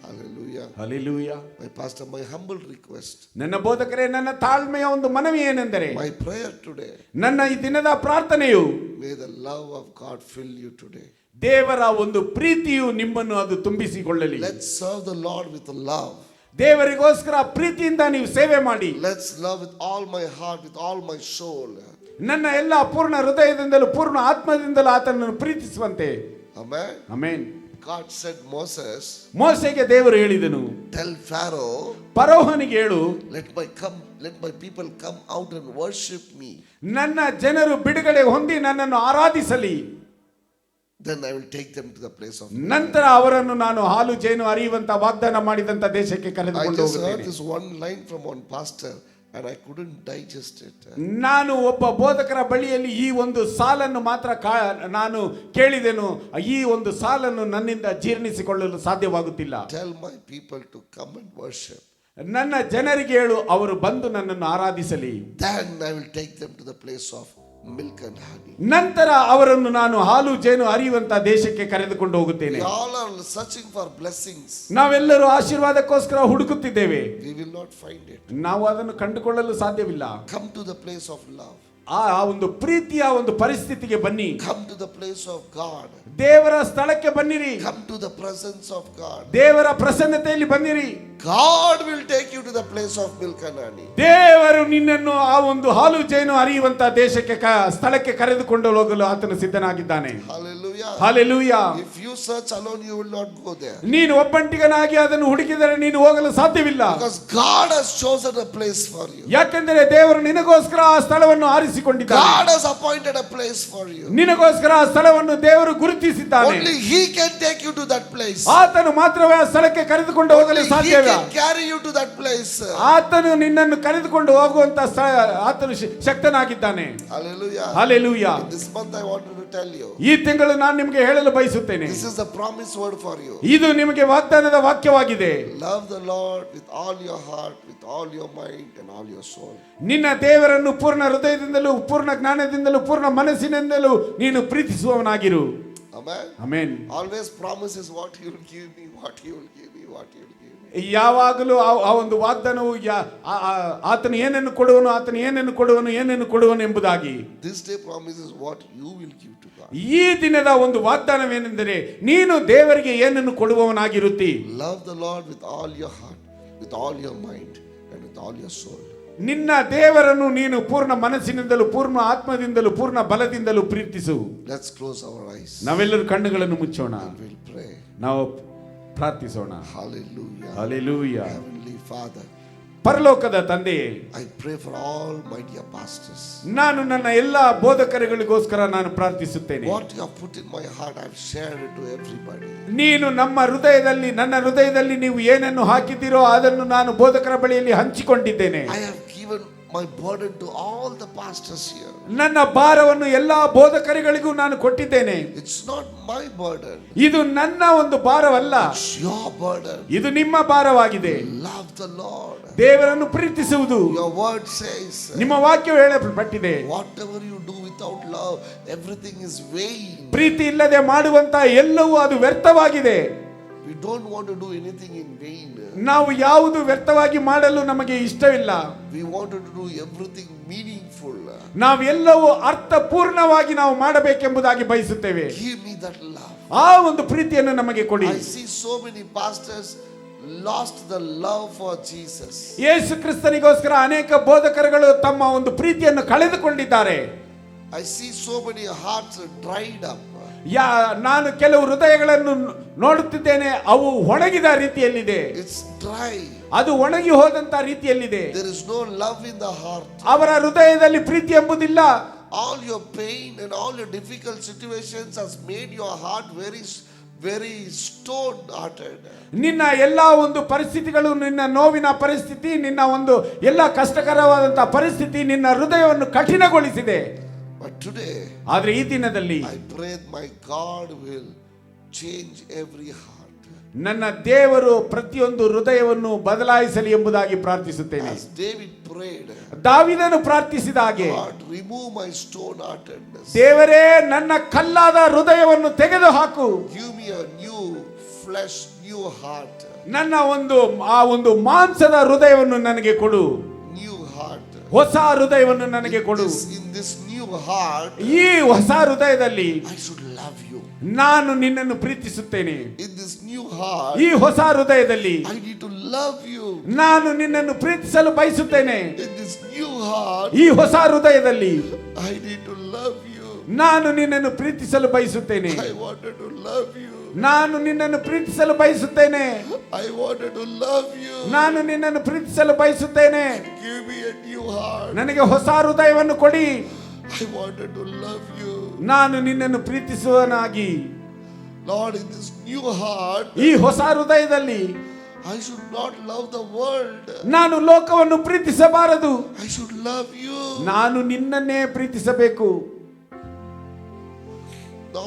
Hallelujah. Hallelujah. My pastor, my humble request, ನನ್ನ ಬೋಧಕರೇ, ನನ್ನ ತಾಳ್ಮೆಯ ಒಂದು ಮನವಿ ಏನೆಂದರೆ, my prayer today, ನನ್ನ ಈ ದಿನದ ಪ್ರಾರ್ಥನೆಯು, may the love of God fill you today. ದೇವರ ಒಂದು ಪ್ರೀತಿಯು ನಿಮ್ಮನ್ನು ಅದು ತುಂಬಿಸಿಕೊಳ್ಳಲಿ. Let's serve the Lord with love. ದೇವರಿಗೋಸ್ಕರ ಪ್ರೀತಿಯಿಂದ ನೀವು ಸೇವೆ ಮಾಡಿ. Let's love with all my heart, with all my soul. ನನ್ನ ಎಲ್ಲ ಪೂರ್ಣ ಹೃದಯದಿಂದಲೂ ಪೂರ್ಣ ಆತ್ಮದಿಂದಲೂ ಆತನನ್ನು ಪ್ರೀತಿಸುವಂತೆ. Amen. Amen. God said, Moses, ಮೋಸೆಗೆ ದೇವರು ಹೇಳಿದನು, tell Pharaoh, ಫರೋಹನಿಗೆ ಹೇಳು, let my people come out and worship me. ನನ್ನ ಜನರು ಬಿಡುಗಡೆ ಹೊಂದಿ ನನ್ನನ್ನು ಆರಾಧಿಸಲಿ. Then I will take them to the place of. ನಂತರ ಅವರನ್ನು ನಾನು ಹಾಲು ಜೇನು ಹರಿಯುವಂತ ವಾಗ್ದಾನ ಮಾಡಿದಂತ ದೇಶಕ್ಕೆ I ಕರೆದುಕೊಂಡು just heard ಹೋಗುತ್ತೇನೆ. this one line from one pastor and I couldn't digest it. ನಾನು ಒಬ್ಬ ಬೋಧಕರ ಬಳಿಯಲ್ಲಿ ಈ ಒಂದು ಸಾಲನ್ನು ಮಾತ್ರ ನಾನು ಕೇಳಿದೆನು. ಈ ಒಂದು ಸಾಲನ್ನು ನನ್ನಿಂದ ಜೀರ್ಣಿಸಿಕೊಳ್ಳಲು ಸಾಧ್ಯವಾಗುತ್ತಿಲ್ಲ. Tell my people to come and worship. ನನ್ನ ಜನರಿಗೆ ಹೇಳು, ಅವರು ಬಂದು ನನ್ನನ್ನು ಆರಾಧಿಸಲಿ. Then I will take them to the place of milk and honey. ನಂತರ ಅವರನ್ನು ನಾನು ಹಾಲು ಜೇನು ಹರಿಯುವಂತ ದೇಶಕ್ಕೆ ಕರೆದುಕೊಂಡು ಹೋಗುತ್ತೇನೆ. We all are searching for blessings. ನಾವೆಲ್ಲರೂ ಆಶೀರ್ವಾದಕ್ಕೋಸ್ಕರ ಹುಡುಕುತ್ತಿದ್ದೇವೆ. We will not find it. ನಾವು ಅದನ್ನು ಕಂಡುಕೊಳ್ಳಲು ಸಾಧ್ಯವಿಲ್ಲ. Come to the place of love. ಆ ಒಂದು ಪ್ರೀತಿಯ ಒಂದು ಪರಿಸ್ಥಿತಿಗೆ ಬನ್ನಿ. Come to the place of God. ದೇವರ ಸ್ಥಳಕ್ಕೆ ಬನ್ನಿರಿ. Come to the presence of God. ದೇವರ ಪ್ರಸನ್ನತೆಯಲ್ಲಿ ಬನ್ನಿರಿ. God will take you to the place of milk and honey. ದೇವರು ನಿನ್ನನ್ನು ಆ ಒಂದು ಹಾಲು ಜೇನು ಹರಿಯುವಂತ ದೇಶಕ್ಕೆ ಸ್ಥಳಕ್ಕೆ ಕರೆದುಕೊಂಡು ಹೋಗಲು ಆತನು ಸಿದ್ಧನಾಗಿದ್ದಾನೆ. Hallelujah. Hallelujah. If you search alone, you will not go there. ನೀನು ಒಬ್ಬಂಟಿಗನಾಗಿ ಅದನ್ನು ಹುಡುಕಿದರೆ ನೀನು ಹೋಗಲು ಸಾಧ್ಯವಿಲ್ಲ. Because God has chosen a place for you. ಯಾಕೆಂದರೆ ದೇವರು ನಿನಗೋಸ್ಕರ ಆ ಸ್ಥಳವನ್ನು ಆರಿಸಿಕೊಂಡಿದ್ದಾನೆ. God has appointed a place for you. ನಿನಗೋಸ್ಕರ ಆ ಸ್ಥಳವನ್ನು ದೇವರು ಗುರುತಿಸಿದ್ದಾನೆ. Only He can take you to that place. ಆತನು ಮಾತ್ರವೇ ಆ ಸ್ಥಳಕ್ಕೆ ಕರೆದುಕೊಂಡು ಹೋಗಲು Only He ಸಾಧ್ಯವಿಲ್ಲ. can carry you to that place. ಆತನು ನಿನ್ನನ್ನು ಕರೆದುಕೊಂಡು ಹೋಗುವಂತ ಆತನು ಶಕ್ತನಾಗಿದ್ದಾನೆ. Hallelujah. Hallelujah. This month I wanted to tell you. ಈ ತಿಂಗಳು ನಾನು ನಿಮಗೆ ಹೇಳಲು ಬಯಸುತ್ತೇನೆ. This is the promise word for you. ಇದು ನಿಮಗೆ ವಾಗ್ದಾನದ ವಾಕ್ಯವಾಗಿದೆ. Love the Lord with all your heart, with all your mind and all your soul. ನಿನ್ನ ದೇವರನ್ನು ಪೂರ್ಣ ಹೃದಯದಿಂದಲೂ ಪೂರ್ಣ ಜ್ಞಾನದಿಂದಲೂ ಪೂರ್ಣ ಮನಸ್ಸಿನಿಂದಲೂ ನೀನು ಪ್ರೀತಿಸುವವನಾಗಿರು. Amen. Amen. Always promises what He will give me, what He will give me, what He will give me. ಯಾವಾಗಲೂ ಆ ಒಂದು ವಾಗ್ದಾನವು ಆತನು ಏನನ್ನು ಕೊಡುವನು, ಆತನು ಏನನ್ನು ಕೊಡುವನು, ಏನನ್ನು ಕೊಡುವನು ಎಂಬುದಾಗಿ. This day promises what you will give to God. ಈ ದಿನದ ಒಂದು ವಾಗ್ದಾನವೇನೆಂದರೆ ನೀನು ದೇವರಿಗೆ ಏನನ್ನು ಕೊಡುವವನಾಗಿರುತ್ತಿ. Love the Lord with all your heart, with all your mind and with all your soul. ನಿನ್ನ ದೇವರನ್ನು ನೀನು ಪೂರ್ಣ ಮನಸ್ಸಿನಿಂದಲೂ ಪೂರ್ಣ ಆತ್ಮದಿಂದಲೂ ಪೂರ್ಣ ಬಲದಿಂದಲೂ ಪ್ರೀತಿಸು. Let's close our eyes. ನಾವೆಲ್ಲರೂ ಕಣ್ಣುಗಳನ್ನು ಮುಚ್ಚೋಣ. And we'll pray. ನಾವು ಪ್ರಾರ್ಥಿಸೋಣ. Hallelujah. ಹಲ್ಲೆಲೂಯಾ. Heavenly Father, ಪರಲೋಕದ ತಂದೆಯೇ, I pray for all my dear pastors. ನಾನು ನನ್ನ ಎಲ್ಲಾ ಬೋಧಕರುಗಳಿಗೋಸ್ಕರ ನಾನು ಪ್ರಾರ್ಥಿಸುತ್ತೇನೆ. What you have put in my heart, I've shared it to everybody. ನೀನು ನನ್ನ ಹೃದಯದಲ್ಲಿ ನೀವು ಏನನ್ನು ಹಾಕಿದ್ದೀರೋ ಅದನ್ನು ನಾನು ಬೋಧಕರ ಬಳಿಯಲ್ಲಿ ಹಂಚಿಕೊಂಡಿದ್ದೇನೆ. I have given my burden to all the pastors here. ನನ್ನ ಭಾರವನ್ನು ಎಲ್ಲಾ ಬೋಧಕರುಗಳಿಗೂ ನಾನು ಕೊಟ್ಟಿದ್ದೇನೆ. It's not my burden. ಇದು ನನ್ನ ಒಂದು ಭಾರವಲ್ಲ, It's your burden. ಇದು ನಿಮ್ಮ ಭಾರವಾಗಿದೆ. Love the Lord. ದೇವರನ್ನು ಪ್ರೀತಿಸುವುದು. Your word says, ನಿಮ್ಮ ವಾಕ್ಯವು ಹೇಳಲ್ಪಟ್ಟಿದೆ, whatever you do without love, everything is vain. ಪ್ರೀತಿ ಇಲ್ಲದೆ ಮಾಡುವಂತ ಎಲ್ಲವೂ ಅದು ವ್ಯರ್ಥವಾಗಿದೆ. We don't want to do anything in vain. ನಾವು ಯಾವುದು ವ್ಯರ್ಥವಾಗಿ ಮಾಡಲು ನಮಗೆ ಇಷ್ಟವಿಲ್ಲ. We want to do everything meaningful. ನಾವೆಲ್ಲವೂ ಅರ್ಥಪೂರ್ಣವಾಗಿ ನಾವು ಮಾಡಬೇಕೆಂಬುದಾಗಿ ಬಯಸುತ್ತೇವೆ. Give me that love. ಆ ಒಂದು ಪ್ರೀತಿಯನ್ನು ನಮಗೆ ಕೊಡಿ. I see so many pastors lost the love for Jesus. ಯೇಸು ಕ್ರಿಸ್ತನಿಗೋಸ್ಕರ ಅನೇಕ ಬೋಧಕರುಗಳು ತಮ್ಮ ಒಂದು ಪ್ರೀತಿಯನ್ನು ಕಳೆದುಕೊಂಡಿದ್ದಾರೆ. I see so many hearts dried up. ನಾನು ಕೆಲವು ಹೃದಯಗಳನ್ನು ನೋಡುತ್ತಿದ್ದೇನೆ, ಅವು ಒಣಗಿದ ರೀತಿಯಲ್ಲಿದೆ. It's dry. ಅದು ಒಣಗಿ ಹೋದಂತ ರೀತಿಯಲ್ಲಿದೆ. There is no love in the heart. ಅವರ ಹೃದಯದಲ್ಲಿ ಪ್ರೀತಿ ಎಂಬುದಿಲ್ಲ. All your pain and all your difficult situations has made your heart very stone hearted. ನಿನ್ನ ಎಲ್ಲಾ ಒಂದು ಪರಿಸ್ಥಿತಿಗಳು, ನಿನ್ನ ನೋವಿನ ಪರಿಸ್ಥಿತಿ, ನಿನ್ನ ಒಂದು ಎಲ್ಲ ಕಷ್ಟಕರವಾದಂತಹ ಪರಿಸ್ಥಿತಿ ನಿನ್ನ ಹೃದಯವನ್ನು ಕಠಿಣಗೊಳಿಸಿದೆ. But today, ಆದ್ರೆ ಈ ದಿನದಲ್ಲಿ I pray my God will change every heart. ನನ್ನ ದೇವರು ಪ್ರತಿಯೊಂದು ಹೃದಯವನ್ನು ಬದಲಾಯಿಸಲಿ ಎಂಬುದಾಗಿ ಪ್ರಾರ್ಥಿಸುತ್ತೇನೆ. As David prayed, ದಾವೀದನು ಪ್ರಾರ್ಥಿಸಿದ ಹಾಗೆ, God, remove my stone heartedness. ದೇವರೇ ನನ್ನ ಕಲ್ಲಾದ ಹೃದಯವನ್ನು ತೆಗೆದು ಹಾಕು. Give me a new flesh, new heart. ನನ್ನ ಆ ಒಂದು ಮಾಂಸದ ಹೃದಯವನ್ನು ನನಗೆ ಕೊಡು. New heart. ಹೊಸ ಹೃದಯವನ್ನು ನನಗೆ ಕೊಡು. In this new heart, ಈ ಹೊಸ ಹೃದಯದಲ್ಲಿ I should love you. ನಾನು ನಿನ್ನನ್ನು ಪ್ರೀತಿಸುತ್ತೇನೆ. In this new heart, ಈ ಹೊಸ ಹೃದಯದಲ್ಲಿ I need to love you. ನಾನು ನಿನ್ನನ್ನು ಪ್ರೀತಿಸಲು ಬಯಸುತ್ತೇನೆ. In this new heart, ಈ ಹೊಸ ಹೃದಯದಲ್ಲಿ I need to love you. ನಾನು ನಿನ್ನನ್ನು ಪ್ರೀತಿಸಲು ಬಯಸುತ್ತೇನೆ. I wanted to love you. ನಾನು ನಿನ್ನನ್ನು ಪ್ರೀತಿಸಲು ಬಯಸುತ್ತೇನೆ. I wanted to love you. ನಾನು ನಿನ್ನನ್ನು ಪ್ರೀತಿಸಲು ಬಯಸುತ್ತೇನೆ. Give me a new heart. ನನಗೆ ಹೊಸ ಹೃದಯವನ್ನು ಕೊಡಿ. I wanted to love you. ನಾನು ನಿನ್ನನ್ನು ಪ್ರೀತಿಸುವನಾಗಿ. Lord, in this new heart, ಈ ಹೊಸ ಹೃದಯದಲ್ಲಿ I should not love the world. ನಾನು ಲೋಕವನ್ನು ಪ್ರೀತಿಸಬಾರದು. I should love you. ನಾನು ನಿನ್ನನ್ನೇ ಪ್ರೀತಿಸಬೇಕು. No,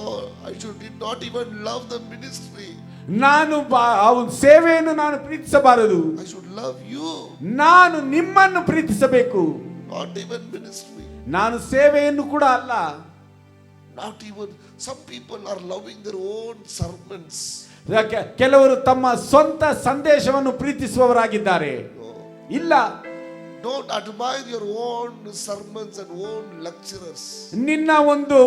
I should not even love the ministry. ನಾನು ಅವನ ಸೇವೆಯನ್ನು ನಾನು ಪ್ರೀತಿಸಬಾರದು. I should love you. ನಾನು ನಿಮ್ಮನ್ನು ಪ್ರೀತಿಸಬೇಕು. Not even ministry. ನಾನು ಸೇವೆಯನ್ನು ಕೂಡ ಅಲ್ಲ. Not even, some people are loving their own sermons. ಕೆಲವರು ತಮ್ಮ ಸ್ವಂತ ಸಂದೇಶವನ್ನು ಪ್ರೀತಿಸುವವರಾಗಿದ್ದಾರೆ. ಇಲ್ಲ, don't admire your own sermons and own lecturers. ನಿನ್ನ ಒಂದು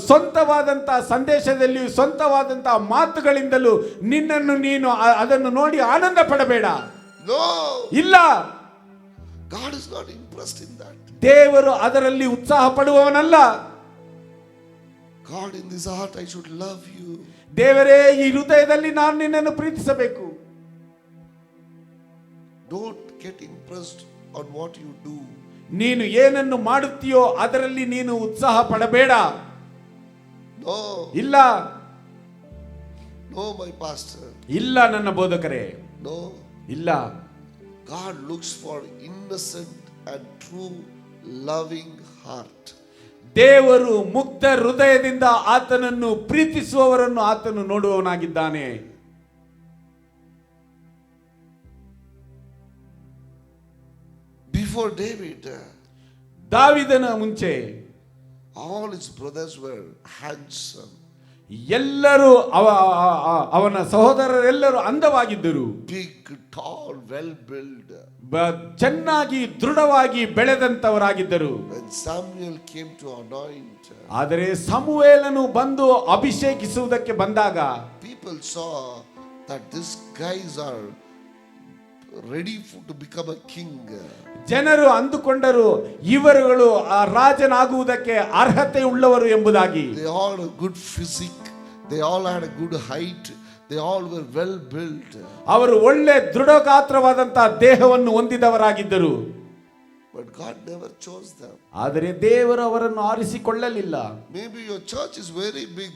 ಸ್ವಂತವಾದಂತ ಸಂದೇಶದಲ್ಲಿ ಸ್ವಂತವಾದಂತ ಮಾತುಗಳಿಂದಲೂ ನಿನ್ನನ್ನು ನೀನು ಅದನ್ನು ನೋಡಿ ಆನಂದ ಪಡಬೇಡ. No, ಇಲ್ಲ, God is not impressed in that. ದೇವರು ಅದರಲ್ಲಿ ಉತ್ಸಾಹ ಪಡುವವನಲ್ಲ. God, in this heart I should love you. ದೇವರೇ, ಈ ಹೃದಯದಲ್ಲಿ ನಾನು ನಿನ್ನನ್ನು ಪ್ರೀತಿಸಬೇಕು. Don't get impressed on what you do. ನೀನು ಏನನ್ನು ಮಾಡುತ್ತೀಯೋ ಅದರಲ್ಲಿ ನೀನು ಉತ್ಸಾಹ ಪಡಬೇಡ. No. ಇಲ್ಲ, No, my pastor. ಇಲ್ಲ ನನ್ನ ಬೋಧಕರೇ, No. ಇಲ್ಲ. God looks for innocent and true loving heart. ದೇವರು ಮುಕ್ತ ಹೃದಯದಿಂದ ಆತನನ್ನು ಪ್ರೀತಿಸುವವರನ್ನು ಆತನು ನೋಡುವವನಾಗಿದ್ದಾನೆ. Before David, ದಾವೀದನ ಮುಂಚೆ all his brothers were handsome. ಎಲ್ಲರೂ ಅವನ ಸಹೋದರರೆಲ್ಲರೂ ಅಂದವಾಗಿದ್ದರು. Big, tall, well built. ಚೆನ್ನಾಗಿ ದೃಢವಾಗಿ ಬೆಳೆದಂತವರಾಗಿದ್ದರು. When Samuel came to anoint, ಆದರೆ ಸಮುವೇಲನು ಬಂದು ಅಭಿಷೇಕಿಸುವುದಕ್ಕೆ ಬಂದಾಗ people saw that these guys are ready to become a king. ಜನರು ಅಂದುಕೊಂಡರು ಇವರುಗಳು ಆ ರಾಜನಾಗುವುದಕ್ಕೆ ಅರ್ಹತೆ ಉಳ್ಳವರು ಎಂಬುದಾಗಿ. They all had a good physique. They all had a good height. They all were well built. ಅವರು ಒಳ್ಳೆ ದೃಢಗಾತ್ರವಾದಂತಹ ದೇಹವನ್ನು ಹೊಂದಿದವರಾಗಿದ್ದರು. But God never chose them. ಆದರೆ ದೇವರು ಅವರನ್ನು ಆರಿಸಿಕೊಳ್ಳಲಿಲ್ಲ. Maybe your church is very big.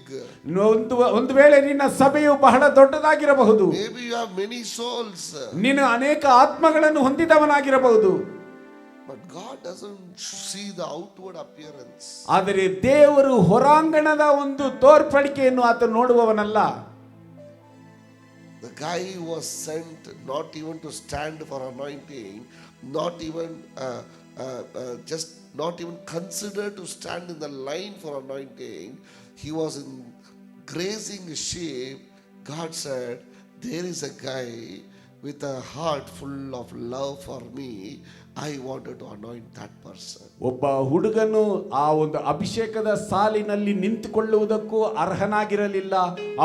ಒಂದು ವೇಳೆ ನಿನ್ನ ಸಭೆಯು ಬಹಳ ದೊಡ್ಡದಾಗಿರಬಹುದು. Maybe you have many souls. ನೀನು ಅನೇಕ ಆತ್ಮಗಳನ್ನು ಹೊಂದಿದವನಾಗಿರಬಹುದು. But God doesn't see the outward appearance. ಆದರೆ ದೇವರು ಹೊರಾಂಗಣದ ಒಂದು ತೋರ್ಪಡಿಕೆಯನ್ನು ಆತ ನೋಡುವವನಲ್ಲ. The guy was sent not even to stand for anointing, not even just not even consider to stand in the line for anointing. He was in grazing a sheep. God said, there is a guy with a heart full of love for me. I wanted to anoint that person. ಒಬ್ಬ ಹುಡುಗನು ಆ ಒಂದು ಅಭಿಷೇಕದ ಸಾಲಿನಲ್ಲಿ ನಿಂತುಕೊಳ್ಳುವುದಕ್ಕೂ ಅರ್ಹನಾಗಿರಲಿಲ್ಲ.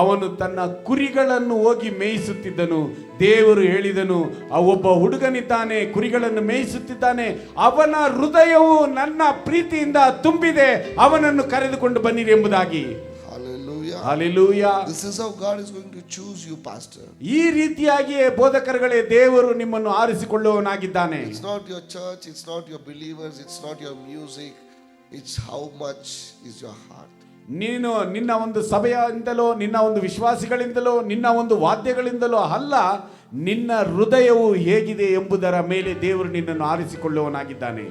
ಅವನು ತನ್ನ ಕುರಿಗಳನ್ನು ಹೋಗಿ ಮೇಯಿಸುತ್ತಿದ್ದನು. ದೇವರು ಹೇಳಿದನು, ಒಬ್ಬ ಹುಡುಗನಿದ್ದಾನೆ, ಕುರಿಗಳನ್ನು ಮೇಯಿಸುತ್ತಿದ್ದಾನೆ, ಅವನ ಹೃದಯವು ನನ್ನ ಪ್ರೀತಿಯಿಂದ ತುಂಬಿದೆ, ಅವನನ್ನು ಕರೆದುಕೊಂಡು ಬನ್ನಿರಿ ಎಂಬುದಾಗಿ. Hallelujah. Hallelujah. This is how God is going to choose you, pastor. ಈ ರೀತಿಯಾಗಿಯೇ ಬೋಧಕರುಗಳೇ ದೇವರು ನಿಮ್ಮನ್ನು ಆರಿಸಿಕೊಳ್ಳುವವನಾಗಿದ್ದಾನೆ. It's not your church, it's not your believers, it's not your music, it's how much is your heart. ನೀನು ನಿನ್ನ ಒಂದು ಸಭೆಯಿಂದಲೋ, ನಿನ್ನ ಒಂದು ವಿಶ್ವಾಸಿಗಳಿಂದಲೋ, ನಿನ್ನ ಒಂದು ವಾದ್ಯಗಳಿಂದಲೋ ಅಲ್ಲ, ನಿನ್ನ ಹೃದಯವು ಹೇಗಿದೆ ಎಂಬುದರ ಮೇಲೆ ದೇವರು ನಿನ್ನನ್ನು ಆರಿಸಿಕೊಳ್ಳುವವನಾಗಿದ್ದಾನೆ.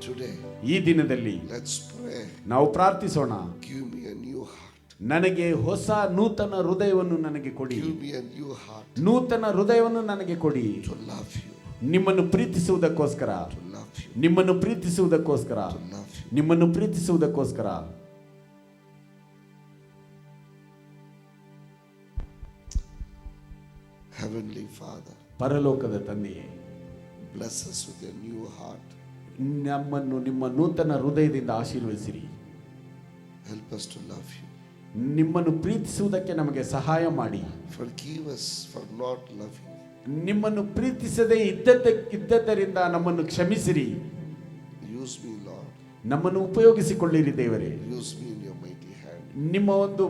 Today, ಈ ದಿನದಲ್ಲಿ let's pray. ನಾವು ಪ್ರಾರ್ಥಿಸೋಣ. Give me a new heart. ನನಗೆ ಹೊಸ ನೂತನ ಹೃದಯವನ್ನು ನನಗೆ ಕೊಡಿ. Give me a new heart ನೂತನ ಹೃದಯವನ್ನು ನನಗೆ ಕೊಡಿ. to love you. ನಿಮ್ಮನ್ನು ಪ್ರೀತಿಸುವುದಕ್ಕೋಸ್ಕರ, To love you. ನಿಮ್ಮನ್ನು ಪ್ರೀತಿಸುವುದಕ್ಕೋಸ್ಕರ, To love you. ನಿಮ್ಮನ್ನು ಪ್ರೀತಿಸುವುದಕ್ಕೋಸ್ಕರ. Heavenly Father, ಪರಲೋಕದ ತಂದೆಯೇ, bless us with a new heart. ನಮ್ಮನ್ನು ನಿಮ್ಮ ನೂತನ ಹೃದಯದಿಂದ ಆಶೀರ್ವದಿಸಿರಿ. Help us to love you. ನಿಮ್ಮನ್ನು ಪ್ರೀತಿಸುವುದಕ್ಕೆ ನಮಗೆ ಸಹಾಯ ಮಾಡಿ. Forgive us for not loving. ನಿಮ್ಮನ್ನು ಪ್ರೀತಿಸದೇ ಇದ್ದದ್ದರಿಂದ ನಮ್ಮನ್ನು ಕ್ಷಮಿಸಿರಿ. Use me, Lord. ನಮ್ಮನ್ನು ಉಪಯೋಗಿಸಿಕೊಳ್ಳಿರಿ ದೇವರೇ. Use me in your mighty hand. ನಿಮ್ಮ ಒಂದು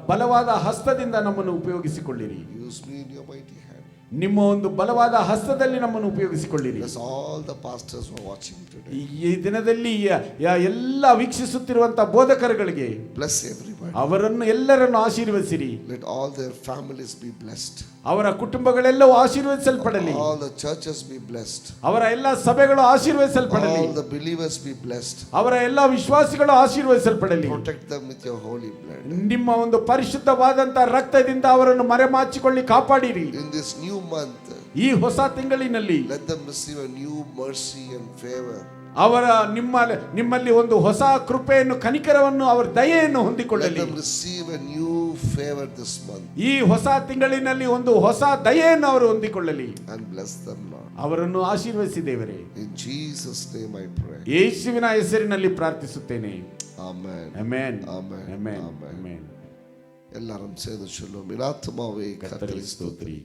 ಬಲವಾದ ಹಸ್ತದಿಂದ ನಮ್ಮನ್ನು ಉಪಯೋಗಿಸಿಕೊಳ್ಳಿರಿ. Use me in your mighty hand. ನಿಮ್ಮ ಒಂದು ಬಲವಾದ ಹಸ್ತದಲ್ಲಿ ನಮ್ಮನ್ನು ಉಪಯೋಗಿಸಿಕೊಳ್ಳಿರಿ. Bless all the pastors who are watching today. ಈ ದಿನದಲ್ಲಿ ಎಲ್ಲ ವೀಕ್ಷಿಸುತ್ತಿರುವಂತಹ ಬೋಧಕರುಗಳಿಗೆ Bless everybody. ಅವರನ್ನು ಎಲ್ಲರನ್ನು ಆಶೀರ್ವದಿಸಿರಿ. Let all their families be blessed. ಅವರ ಕುಟುಂಬಗಳೆಲ್ಲವೂ ಆಶೀರ್ವದಿಸಲ್ಪಡಲಿ. All the churches be blessed. ಅವರ ಎಲ್ಲ ಸಭೆಗಳು ಆಶೀರ್ವದಿಸಲ್ಪಡಲಿ. All the believers be blessed. ಅವರ ಎಲ್ಲ ವಿಶ್ವಾಸಿಗಳು ಆಶೀರ್ವದಿಸಲ್ಪಡಲಿ. Protect them with your holy blood. ನಿಮ್ಮ ಒಂದು ಪರಿಶುದ್ಧವಾದಂತಹ ರಕ್ತದಿಂದ ಅವರನ್ನು ಮರೆಮಾಚಿಕೊಳ್ಳಿ, ಕಾಪಾಡಿರಿ. In this new month, ಈ ಹೊಸ ತಿಂಗಳಿನಲ್ಲಿ let them receive a new mercy and favor. ಅವರ ನಿಮ್ಮಲ್ಲಿ ಒಂದು ಹೊಸ ಕೃಪೆಯನ್ನು, ಕನಿಕರವನ್ನು, ಅವರ ದಯೆಯನ್ನು Let ಹೊಂದಿಕೊಳ್ಳಲಿ. them receive a new favor this month. ಈ ಹೊಸ ತಿಂಗಳಿನಲ್ಲಿ ಒಂದು ಹೊಸ ದಯೆಯನ್ನು ಅವರು ಹೊಂದಿಕೊಳ್ಳಲಿ. And bless them, Lord. ಅವರನ್ನು ಆಶೀರ್ವದಿಸಿ ದೇವರೇ. In Jesus' name I pray. ಯೇಸುವಿನ ಹೆಸರಿನಲ್ಲಿ ಪ್ರಾರ್ಥಿಸುತ್ತೇನೆ. Amen. Amen. Amen. Amen. Amen. Amen. எல்லாரும் சேர்ந்து சொல்லுவோம். என் ஆத்துமாவே கர்த்தரை ஸ்தோத்திரி,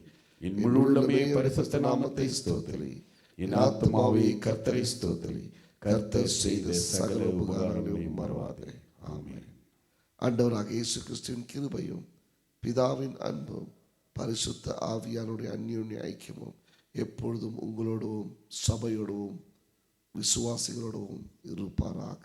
என் முழு உள்ளமே பரிசுத்த நாமத்தை ஸ்தோத்திரி. என் ஆத்துமாவே கர்த்தரை ஸ்தோத்திரி, கர்த்தர் செய்த சகல உபகாரங்களையும் மறவாதே. ஆமென். ஆண்டவராக இயேசு கிறிஸ்துவின் கிருபையும் பிதாவின் அன்பும் பரிசுத்த ஆவியானுடைய அந்யோன்ய ஐக்கியமும் எப்பொழுதும் உங்களோடும் சபையோடும் விசுவாசிகளோடும் இருப்பாராக.